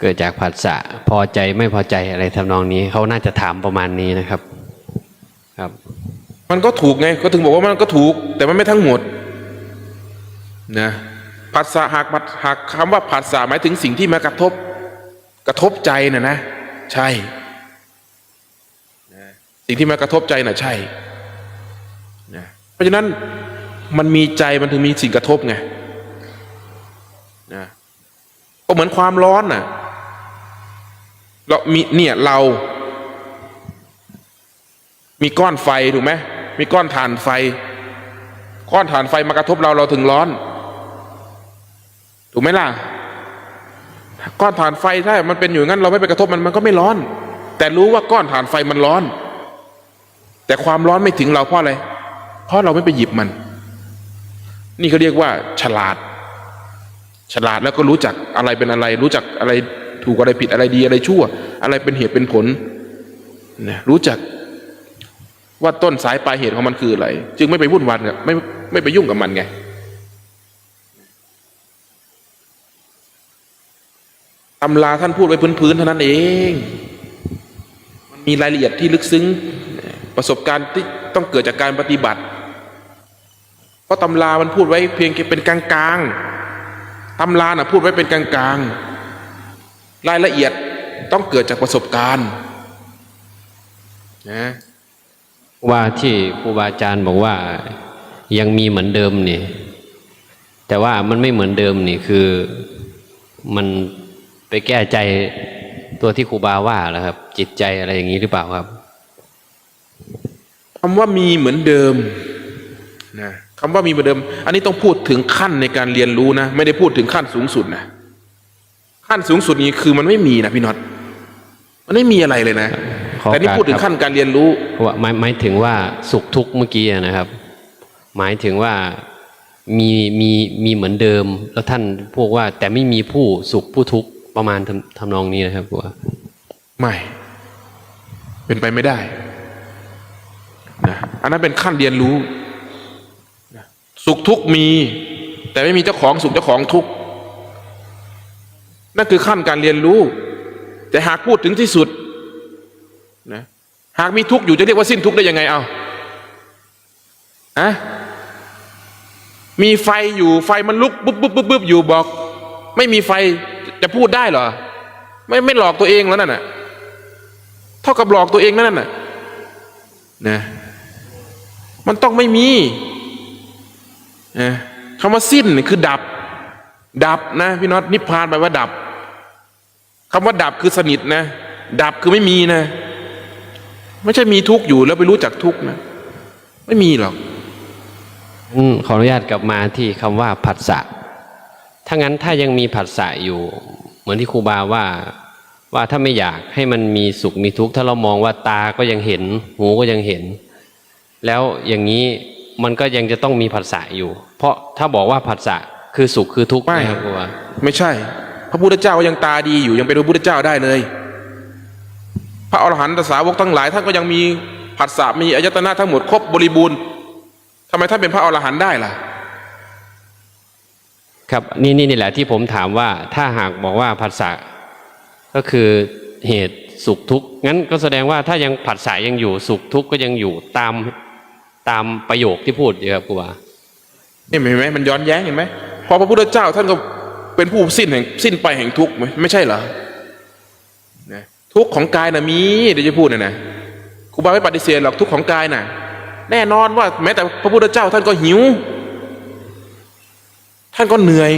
เกิดจากผัสสะพอใจไม่พอใจอะไรทำนองนี้เขาน่าจะถามประมาณนี้นะครับครับมันก็ถูกไงก็ถึงบอกว่ามันก็ถูกแต่มันไม่ทั้งหมดนะผัสสะหากคำว่าผัสสะหมายถึงสิ่งที่มากระทบใจนะใช่สิ่งที่มากระทบใจใช่นะเพราะฉะนั้นมันมีใจมันถึงมีสิ่งกระทบไงนะก็เหมือนความร้อนเรามีก้อนไฟถูกไหมมีก้อนถ่านไฟมากระทบเราถึงร้อนถูกไหมล่ะก้อนถ่านไฟถ้ามันเป็นอยู่งั้นเราไม่ไปกระทบมันก็ไม่ร้อนแต่รู้ว่าก้อนถ่านไฟมันร้อนแต่ความร้อนไม่ถึงเราเพราะอะไรเพราะเราไม่ไปหยิบมันนี่เขาเรียกว่าฉลาดแล้วก็รู้จักอะไรเป็นอะไรรู้จักอะไรถูกอะไรผิดอะไรดีอะไรชั่วอะไรเป็นเหตุเป็นผลรู้จักว่าต้นสายปลายเหตุของมันคืออะไรจึงไม่ไปวุ่นวายกับไม่ไปยุ่งกับมันไงตำราท่านพูดไว้พื้นๆเท่านั้นเองมันมีรายละเอียดที่ลึกซึ้งประสบการณ์ที่ต้องเกิดจากการปฏิบัติเพราะตำรามันพูดไว้เพียงแค่เป็นกลางๆตำราพูดไว้เป็นกลางๆรายละเอียดต้องเกิดจากประสบการณ์นะว่าที่ครูบาอาจารย์บอกว่ายังมีเหมือนเดิมนี่แต่ว่ามันไม่เหมือนเดิมนี่คือมันไปแก้ใจตัวที่ครูบาว่าแล้วครับจิตใจอะไรอย่างนี้หรือเปล่าครับคำว่ามีเหมือนเดิมนะคำว่ามีเหมือนเดิมอันนี้ต้องพูดถึงขั้นในการเรียนรู้นะไม่ได้พูดถึงขั้นสูงสุดนะขั้นสูงสุดนี้คือมันไม่มีนะพี่น็อตมันไม่มีอะไรเลยนะแต่นี่พูดถึงขั้นการเรียนรู้ว่าหมายถึงว่าสุขทุกข์เมื่อกี้นะครับหมายถึงว่ามีเหมือนเดิมแล้วท่านพวกว่าแต่ไม่มีผู้สุขผู้ทุกข์ประมาณทำนองนี้นะครับว่าไม่เป็นไปไม่ได้นะอันนั้นเป็นขั้นเรียนรู้สุขทุกข์มีแต่ไม่มีเจ้าของสุขเจ้าของทุกข์นั่นคือขั้นการเรียนรู้แต่หากพูดถึงที่สุดนะหากมีทุกข์อยู่จะเรียกว่าสิ้นทุกข์ได้ยังไงมีไฟอยู่ไฟมันลุกปุ๊บอยู่บอกไม่มีไฟจะพูดได้เหรอไม่หลอกตัวเองแล้วนั่นน่ะเท่ากับหลอกตัวเองนั่นน่ะนะมันต้องไม่มีคำว่าสิ้นคือดับนะพี่น็อตนิพพานแปลว่าดับคำว่าดับคือสนิทนะดับคือไม่มีนะไม่ใช่มีทุกข์อยู่แล้วไปรู้จักทุกข์นะไม่มีหรอกขออนุญาตกลับมาที่คำว่าผัสสะถ้างั้นถ้ายังมีผัสสะอยู่เหมือนที่ครูบาว่าถ้าไม่อยากให้มันมีสุขมีทุกข์ถ้าเรามองว่าตาก็ยังเห็นหูก็ยังเห็นแล้วอย่างนี้มันก็ยังจะต้องมีผัสสะอยู่เพราะถ้าบอกว่าผัสสะคือสุขคือทุกข์นะครับครูบาไม่ใช่ พระพุทธเจ้ายังตาดีอยู่ยังเป็นพระพุทธเจ้าได้เลยพระอรหันตสาวกทั้งหลายท่านก็ยังมีผัสสะมีอายตนะทั้งหมดครบบริบูรณ์ทำไมท่านเป็นพระอรหันต์ได้ล่ะครับนี่แหละที่ผมถามว่าถ้าหากบอกว่าผัสสะก็คือเหตุสุขทุกข์งั้นก็แสดงว่าถ้ายังผัสสะยังอยู่สุขทุกข์ก็ยังอยู่ตามประโยคที่พูดอยู่ครับครูบาเห็นไหมมันย้อนแย้งเห็นไหมพอพระพุทธเจ้าท่านก็เป็นผู้สิ้นไปแห่งทุกข์ไม่ใช่เหรอทุกข์ของกายน่ะมีเดี๋ยวจะพูดนะครูบาไม่ปฏิเสธหรอกทุกข์ของกายน่ะแน่นอนว่าแม้แต่พระพุทธเจ้าท่านก็หิวท่านก็เหนื่อย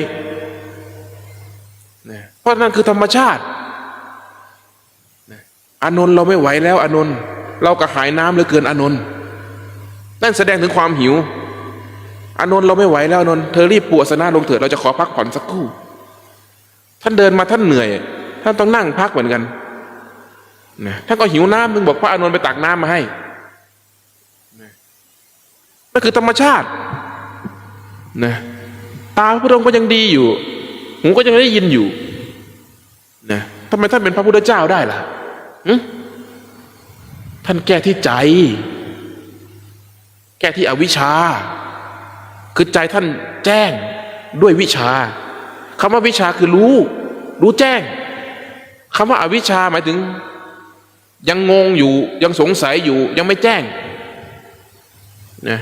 เพราะนั่นคือธรรมชาติอานนท์เราไม่ไหวแล้วอานนท์เรากระหายน้ำเหลือเกินอานนท์นั่นแสดงถึงความหิวอานนท์เราไม่ไหวแล้วอานนท์เธอรีบปูอาสนะลงเถิดเราจะขอพักผ่อนสักครู่ท่านเดินมาท่านเหนื่อยท่านต้องนั่งพักเหมือนกันท่านก็หิวน้ำมึงบอกพระอานนท์ไปตักน้ำมาให้นั่นคือธรรมชาตินะตาพระพุทธองค์ก็ยังดีอยู่หูก็ยังได้ยินอยู่นะทำไมท่านเป็นพระพุทธเจ้าได้ล่ะท่านแก้ที่ใจแก้ที่อวิชชาคือใจท่านแจ้งด้วยวิชาคำว่าวิชาคือรู้แจ้งคำว่าอวิชชาหมายถึงยังงงอยู่ยังสงสัยอยู่ยังไม่แจ้งนะ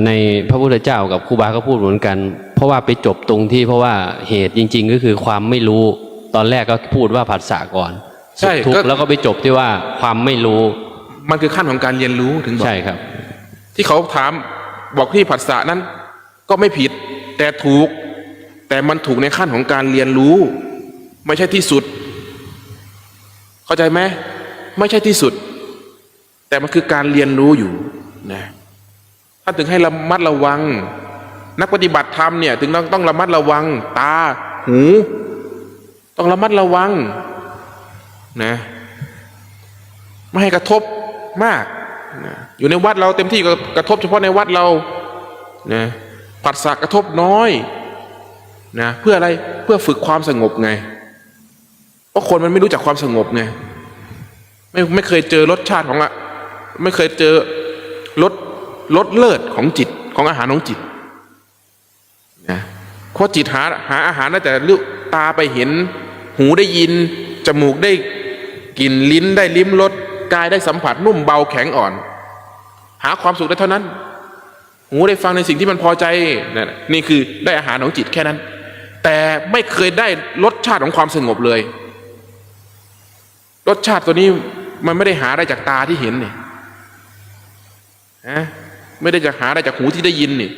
ในพระพุทธเจ้ากับครูบาก็พูดเหมือนกันเพราะว่าไปจบตรงที่เพราะว่าเหตุจริงๆก็คือความไม่รู้ตอนแรกก็พูดว่าผัสสะก่อนใช่ทุกข์แล้วก็ไปจบที่ว่าความไม่รู้มันคือขั้นของการเรียนรู้ถึงบอกใช่ครับที่เขาถามบอกที่ผัสสะนั้นก็ไม่ผิดแต่ถูกแต่มันถูกในขั้นของการเรียนรู้ไม่ใช่ที่สุดเข้าใจไหมไม่ใช่ที่สุดแต่มันคือการเรียนรู้อยู่นะท่านถึงให้ระมัดระวังนักปฏิบัติธรรมเนี่ยถึงต้องระมัดระวังตาหูต้องระมัดระวังนะไม่ให้กระทบมากนะอยู่ในวัดเราเต็มที่ก็กระทบเฉพาะในวัดเรานะผัสสะกระทบน้อยนะเพื่ออะไรเพื่อฝึกความสงบไงเพราะคนมันไม่รู้จักความสงบไงไม่เคยเจอรสชาติของไม่เคยเจอรสเลิศของจิตของอาหารของจิตนะเพราะจิตหาอาหารได้แต่ลูกตาไปเห็นหูได้ยินจมูกได้กลิ่นลิ้นได้ลิ้มรสกายได้สัมผัสนุ่มเบาแข็งอ่อนหาความสุขได้เท่านั้นหูได้ฟังในสิ่งที่มันพอใจนี่คือได้อาหารของจิตแค่นั้นแต่ไม่เคยได้รสชาติของความสงบเลยรสชาติตัวนี้มันไม่ได้หาได้จากตาที่เห็นเนี่ยไม่ได้จะหาได้จากหูที่ได้ยินนี่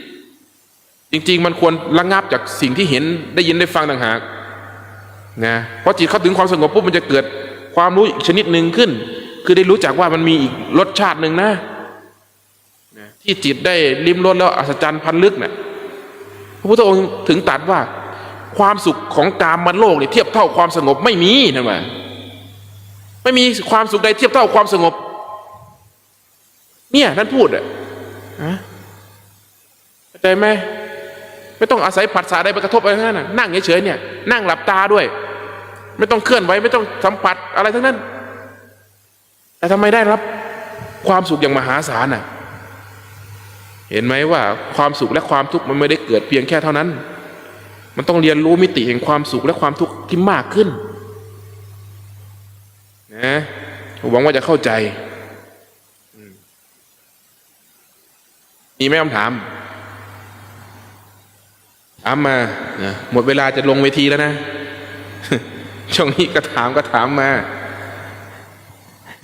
จริงๆมันควรระงับจากสิ่งที่เห็นได้ยินได้ฟังต่างหากนะเพราะจิตเข้าถึงความสงบปุ๊บมันจะเกิดความรู้อีกชนิดหนึ่งขึ้นคือได้รู้จักว่ามันมีอีกรสชาติหนึ่งนะที่จิตได้ลิ้มรสแล้วอัศจรรย์พันลึกน่ะพระพุทธองค์ถึงตรัสว่าความสุขของกามโลกเนี่ยเทียบเท่าความสงบไม่มีนะว่าไม่มีความสุขใดเทียบเท่าความสงบเนี่ยท่านพูดเข้าใจไหมไม่ต้องอาศัยผัสสะใดไปกระทบอะไรทั้งนั้นนั่งเฉยๆเนี่ยนั่งหลับตาด้วยไม่ต้องเคลื่อนไหวไม่ต้องสัมผัสอะไรทั้งนั้นแต่ทำไมได้รับความสุขอย่างมหาศาลเห็นไหมว่าความสุขและความทุกข์มันไม่ได้เกิดเพียงแค่เท่านั้นมันต้องเรียนรู้มิติแห่งความสุขและความทุกข์ที่มากขึ้นนะหวังว่าจะเข้าใจมีไหมคำถามมาหมดเวลาจะลงเวทีแล้วนะ ช่วงนี้ก็ถามมา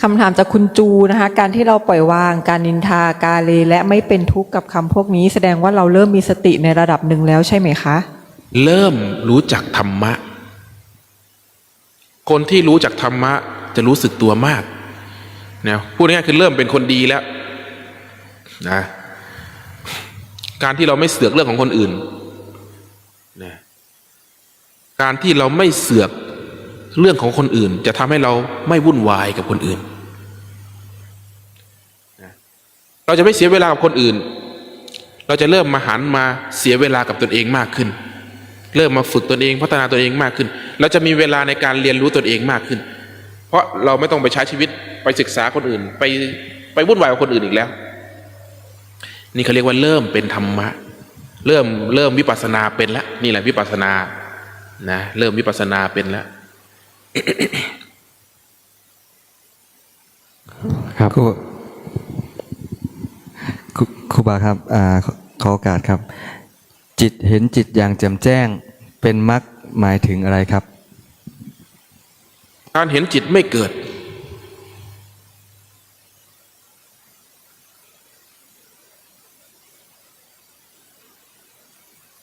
คำถามจากคุณจูนะคะการที่เราปล่อยวางการนินทากาเลและไม่เป็นทุกข์กับคำพวกนี้แสดงว่าเราเริ่มมีสติในระดับหนึ่งแล้วใช่ไหมคะเริ่มรู้จักธรรมะคนที่รู้จักธรรมะจะรู้สึกตัวมากนะพูดง่ายๆคือเริ่มเป็นคนดีแล้วนะการที่เราไม่เสือกเรื่องของคนอื่นนะการที่เราไม่เสือกเรื่องของคนอื่นจะทำให้เราไม่วุ่นวายกับคนอื่นนะเราจะไม่เสียเวลากับคนอื่น เราจะเริ่มมาหันมาเสียเวลากับตนเองมากขึ้น เริ่มมาฝึกตนเองพัฒนาตนเองมากขึ้นเราจะมีเวลาในการเรียนรู้ตนเองมากขึ้น เพราะเราไม่ต้องไปใช้ชีวิตไปศึกษาคนอื่นไปวุ่นวายกับคนอื่นอีกแล้วนี่เขาเรียกว่าเริ่มเป็นธรรมะเริ่มวิปัสสนาเป็นแล้วนี่แหละวิปัสสนานะเริ่มวิปัสสนาเป็นแล้ว ครับ ครูบาครับขอโอกาสครับ จิตเห็นจิตอย่างแจ่มแจ้งเป็นมรรคหมายถึงอะไรครับ การเห็นจิตไม่เกิด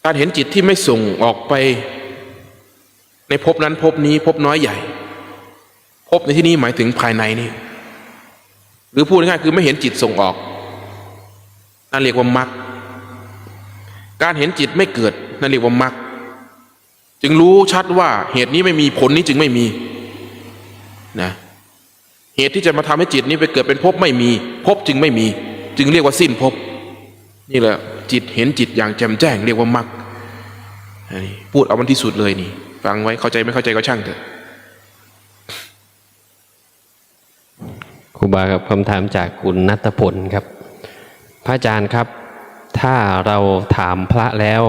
การเห็นจิตที่ไม่ส่งออกไปในภพนั้นภพนี้ภพน้อยใหญ่ภพในที่นี้หมายถึงภายในนี่หรือพูดง่ายๆคือไม่เห็นจิตส่งออกนั่นเรียกว่ามรรคการเห็นจิตไม่เกิดนั่นเรียกว่ามรรคจึงรู้ชัดว่าเหตุนี้ไม่มีผลนี้จึงไม่มีนะเหตุที่จะมาทำให้จิตนี้ไปเกิดเป็นภพไม่มีภพจึงไม่มีจึงเรียกว่าสิ้นภพนี่แหละจิตเห็นจิตอย่างแจ่มแจ้งเรียกว่ามรรคพูดเอามันที่สุดเลยนี่ฟังไว้เข้าใจไม่เข้าใจก็ช่างเถอะครูบาครับคำถามจากคุณณัฐพลครับพระอาจารย์ครับถ้าเราถามพระแล้ว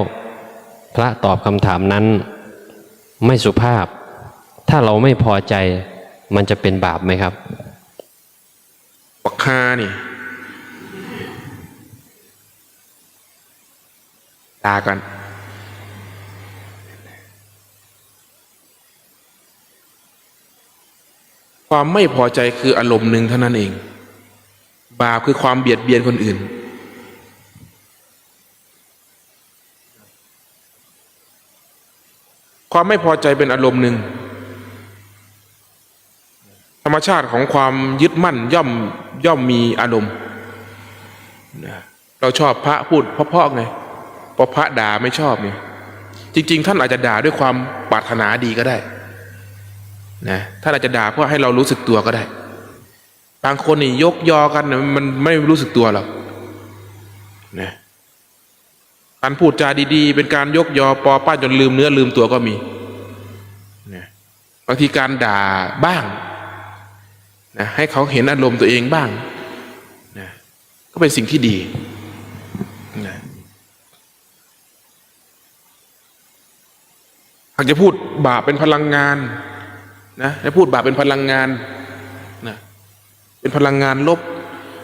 พระตอบคำถามนั้นไม่สุภาพถ้าเราไม่พอใจมันจะเป็นบาปไหมครับปักคานี่ด่ากันความไม่พอใจคืออารมณ์หนึ่งเท่านั้นเองบาปคือความเบียดเบียนคนอื่นความไม่พอใจเป็นอารมณ์หนึ่งธรรมชาติของความยึดมั่นย่อมมีอารมณ์เราชอบพระพูดเพราะๆไงพอพระด่าไม่ชอบไงจริงๆท่านอาจจะด่าด้วยความปรารถนาดีก็ได้นะท่านอาจจะด่าเพื่อให้เรารู้สึกตัวก็ได้บางคนนี่ยกยอกันนะมันไม่รู้สึกตัวหรอกนะการพูดจาดีๆเป็นการยกยอปอป้าจนลืมเนื้อลืมตัวก็มีนะบางทีการด่าบ้างนะให้เขาเห็นอารมณ์ตัวเองบ้างนะก็เป็นสิ่งที่ดีนะหากจะพูดบาปเป็นพลังงานนะจะพูดบาปเป็นพลังงานนะเป็นพลังงานลบ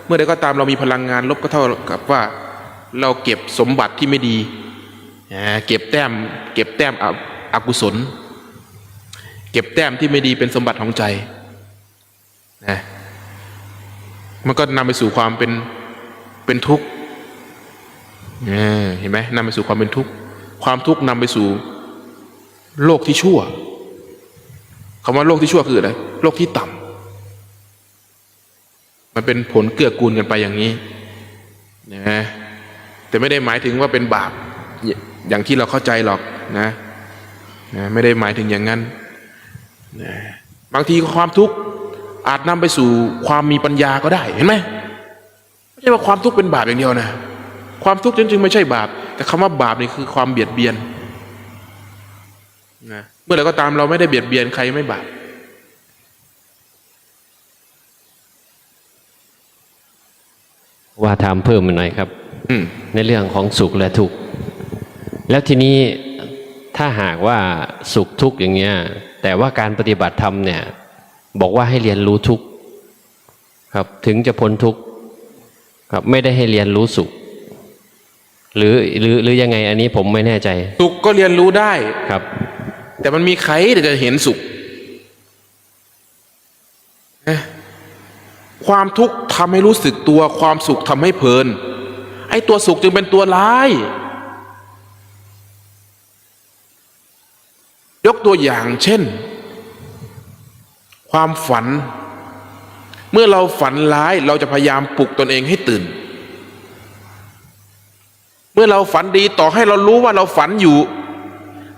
เมื่อใดก็ตามเรามีพลังงานลบก็เท่ากับว่าเราเก็บสมบัติที่ไม่ดีเก็บแต้มอกุศลเก็บแต้มที่ไม่ดีเป็นสมบัติของใจนะมันก็นำไปสู่ความเป็นทุกข์เห็นไหมนำไปสู่ความเป็นทุกข์ความทุกข์นำไปสู่โลกที่ชั่วคำว่าโลกที่ชั่วคืออะไรโลกที่ต่ำมันเป็นผลเกื้อกูลกันไปอย่างนี้นะแต่ไม่ได้หมายถึงว่าเป็นบาปอย่างที่เราเข้าใจหรอกนะไม่ได้หมายถึงอย่างนั้นนะบางทีความทุกข์อาจนำไปสู่ความมีปัญญาก็ได้เห็นไหมไม่ใช่ว่าความทุกข์เป็นบาปอย่างเดียวนะความทุกข์จริงๆไม่ใช่บาปแต่คำว่าบาปนี่คือความเบียดเบียนนะเมื่อไหร่ก็ตามเราไม่ได้เบียดเบียนใครไม่บาปว่าถามเพิ่มมาหน่อยครับในเรื่องของสุขและทุกข์แล้วทีนี้ถ้าหากว่าสุขทุกข์อย่างเงี้ยแต่ว่าการปฏิบัติธรรมเนี่ยบอกว่าให้เรียนรู้ทุกข์ครับถึงจะพ้นทุกข์ครับไม่ได้ให้เรียนรู้สุขหรือยังไงอันนี้ผมไม่แน่ใจสุขก็เรียนรู้ได้ครับแต่มันมีใครที่จะเห็นสุขความทุกข์ทำให้รู้สึกตัวความสุขทำให้เพลินไอ้ตัวสุขจึงเป็นตัวร้ายยกตัวอย่างเช่นความฝันเมื่อเราฝันร้ายเราจะพยายามปลุกตนเองให้ตื่นเมื่อเราฝันดีต่อให้เรารู้ว่าเราฝันอยู่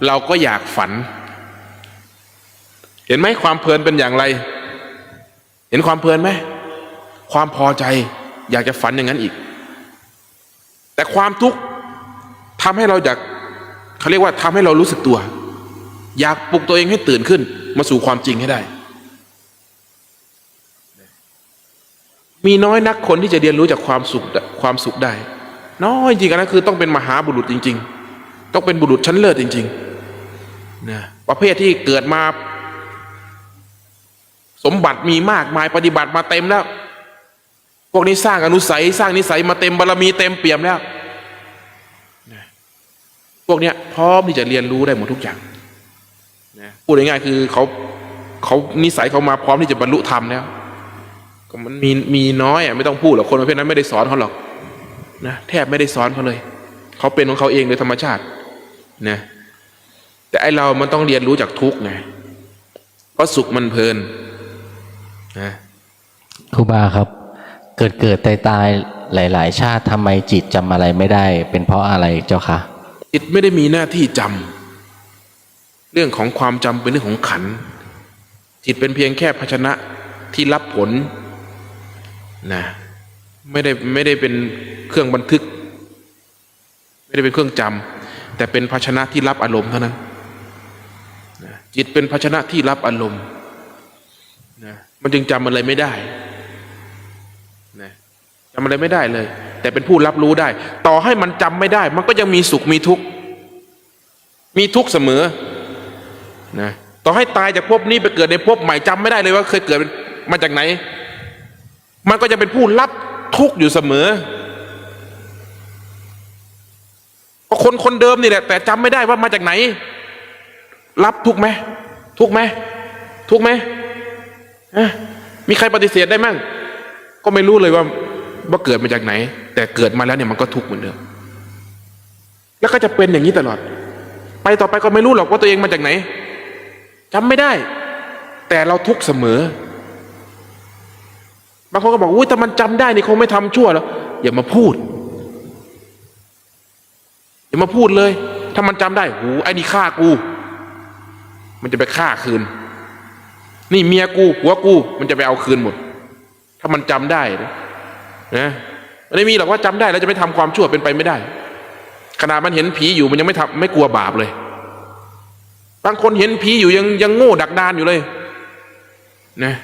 เราก็อยากฝันเห็นไหมความเพลินเป็นอย่างไรเห็นความเพลินไหมความพอใจอยากจะฝันอย่างนั้นอีก แต่ความทุกข์ทำให้เราอยากเขาเรียกว่าทำให้เรารู้สึกตัว อยากปลุกตัวเองให้ตื่นขึ้นมาสู่ความจริงให้ได้มีน้อยนักคนที่จะเรียนรู้จากความสุขได้น้อยจริงๆนะคือต้องเป็นมหาบุรุษจริงๆต้องเป็นบุรุษชั้นเลิศจริงๆนะประเภทที่เกิดมาสมบัติมีมากมายปฏิบัติมาเต็มแล้วพวกนี้สร้างอนุสัยสร้างนิสัยมาเต็มบารมีเต็มเปี่ยมแล้วนะพวกเนี้ยพร้อมที่จะเรียนรู้ได้หมดทุกอย่างนะพูดง่ายๆคือเขานิสัยเขามาพร้อมที่จะบรรลุธรรมแล้วก็มันมีน้อยอ่ะไม่ต้องพูดหรอกคนประเภทนั้นไม่ได้สอนเขาหรอกนะแทบไม่ได้สอนเขาเลยเขาเป็นของเขาเองโดยธรรมชาตินะแต่ไอเรามันต้องเรียนรู้จากทุกข์ไงเพราะสุขมันเพลินนะครูบาครับเกิดตายหลายๆชาติทำไมจิตจำอะไรไม่ได้เป็นเพราะอะไรเจ้าคะจิตไม่ได้มีหน้าที่จำเรื่องของความจำเป็นเรื่องของขันธ์จิตเป็นเพียงแค่ภาชนะที่รับผลนะไม่ได้เป็นเครื่องบันทึกไม่ได้เป็นเครื่องจำแต่เป็นภาชนะที่รับอารมณ์เท่านั้นนะจิตเป็นภาชนะที่รับอารมณ์นะมันจึงจำอะไรไม่ได้นะจำอะไรไม่ได้เลยแต่เป็นผู้รับรู้ได้ต่อให้มันจำไม่ได้มันก็ยังมีสุขมีทุกข์เสมอนะต่อให้ตายจากภพนี้ไปเกิดในภพใหม่จำไม่ได้เลยว่าเคยเกิดมาจากไหนมันก็จะเป็นผู้รับทุกข์อยู่เสมอก็คนเดิมนี่แหละแต่จำไม่ได้ว่ามาจากไหนรับทุกข์ไหมมีใครปฏิเสธได้มั่งก็ไม่รู้เลยว่าเกิดมาจากไหนแต่เกิดมาแล้วเนี่ยมันก็ทุกข์เหมือนเดิมแล้วก็จะเป็นอย่างนี้ตลอดไปต่อไปก็ไม่รู้หรอกว่าตัวเองมาจากไหนจำไม่ได้แต่เราทุกข์เสมอบางคนก็บอกอุ้ยถ้ามันจำได้นี่คงไม่ทำชั่วแล้วอย่ามาพูดเลยถ้ามันจำได้หูไอ้นี่ฆ่ากูมันจะไปฆ่าคืนนี่เมียกูผัวกูมันจะไปเอาคืนหมดถ้ามันจำได้นะไม่มีหรอกว่าจำได้แล้วจะไม่ทำความชั่วเป็นไปไม่ได้ขนาดมันเห็นผีอยู่มันยังไม่กลัวบาปเลยบางคนเห็นผีอยู่ยังโง่ดักดานอยู่เลยนะ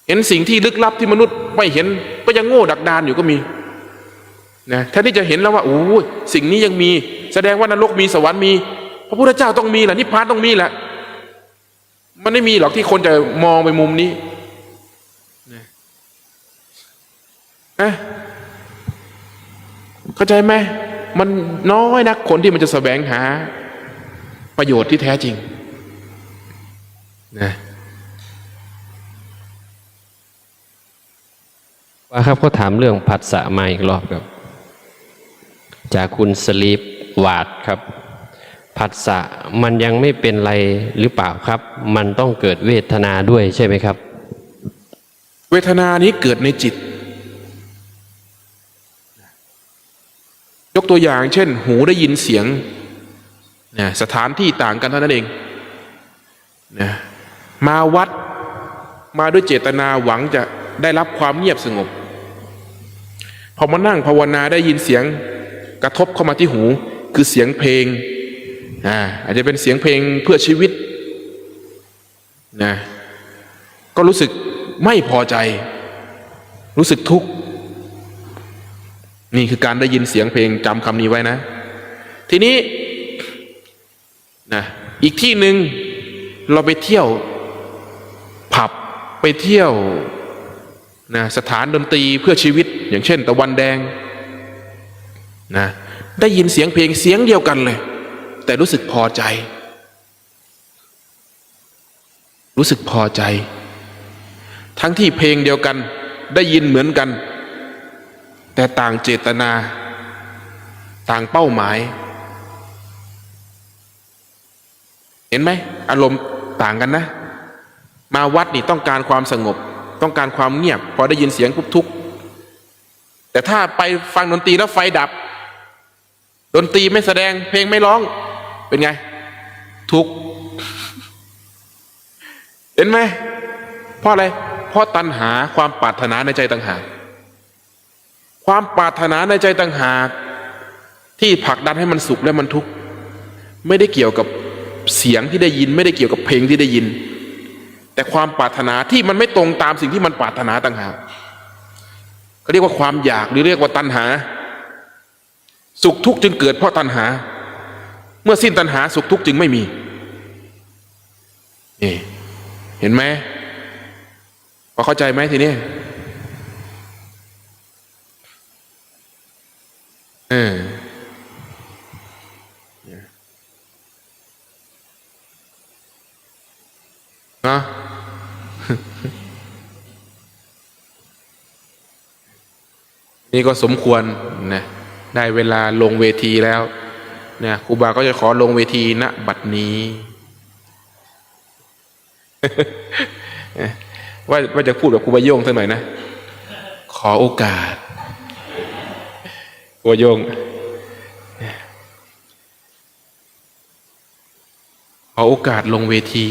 เห็นสิ่งที่ลึกลับที่มนุษย์ไม่เห็นก็ยังโง่ดักดานอยู่ก็มีนะแทนที่จะเห็นแล้วว่าโอ้สิ่งนี้ยังมีแสดงว่านรกมีสวรรค์มีพระพุทธเจ้าต้องมีแหละนิพพานต้องมีแหละมันไม่มีหรอกที่คนจะมองไปมุมนี้นะเข้าใจไหมมันน้อยนักคนที่มันจะแสวงหาประโยชน์ที่แท้จริงนะว่าครับเขาถามเรื่องผัสสะมาอีกรอบครับจากคุณสลีปวาดครับผัสสะมันยังไม่เป็นไรหรือเปล่าครับมันต้องเกิดเวทนาด้วยใช่ไหมครับเวทนานี้เกิดในจิตยกตัวอย่างเช่นหูได้ยินเสียงนะสถานที่ต่างกันเท่านั้นเองนะมาวัดมาด้วยเจตนาหวังจะได้รับความเงียบสงบพอมานั่งภาวนาได้ยินเสียงกระทบเข้ามาที่หูคือเสียงเพลงอาจจะเป็นเสียงเพลงเพื่อชีวิตนะก็รู้สึกไม่พอใจรู้สึกทุกข์นี่คือการได้ยินเสียงเพลงจำคำนี้ไว้นะทีนี้นะอีกที่หนึ่งเราไปเที่ยวผับไปเที่ยวนะสถานดนตรีเพื่อชีวิตอย่างเช่นตะวันแดงนะได้ยินเสียงเพลงเสียงเดียวกันเลยแต่รู้สึกพอใจทั้งที่เพลงเดียวกันได้ยินเหมือนกันแต่ต่างเจตนาต่างเป้าหมายเห็นไหมอารมณ์ต่างกันนะมาวัดนี่ต้องการความสงบต้องการความเงียบพอได้ยินเสียงปุ๊บทุกข์แต่ถ้าไปฟังดนตรีแล้วไฟดับดนตรีไม่แสดงเพลงไม่ร้องเป็นไงทุกข์เห็นไหมเพราะอะไรเพราะตัณหาความปรารถนาในใจต่างหากพอ ความปรารถนาในใจต่างหากที่ผลักดันให้มันสุขและมันทุกข์ไม่ได้เกี่ยวกับเสียงที่ได้ยินไม่ได้เกี่ยวกับเพลงที่ได้ยินแต่ความปรารถนาที่มันไม่ตรงตามสิ่งที่มันปรารถนาต่างหากเขาเรียกว่าความอยากหรือเรียกว่าตัณหาสุขทุกข์จึงเกิดเพราะตัณหาเมื่อสิ้นตัณหาสุขทุกข์จึงไม่มีนี่เห็นไหมพอเข้าใจไหมทีนี้เนาะ นี่ก็สมควรนะได้เวลาลงเวทีแล้วเนี่ยครูบาก็จะขอลงเวทีณบัดนี้ ว่าจะพูดแบบครูบาโยงสักหน่อยนะขอโอกาสครูบาโยงขอโอกาสลงเวที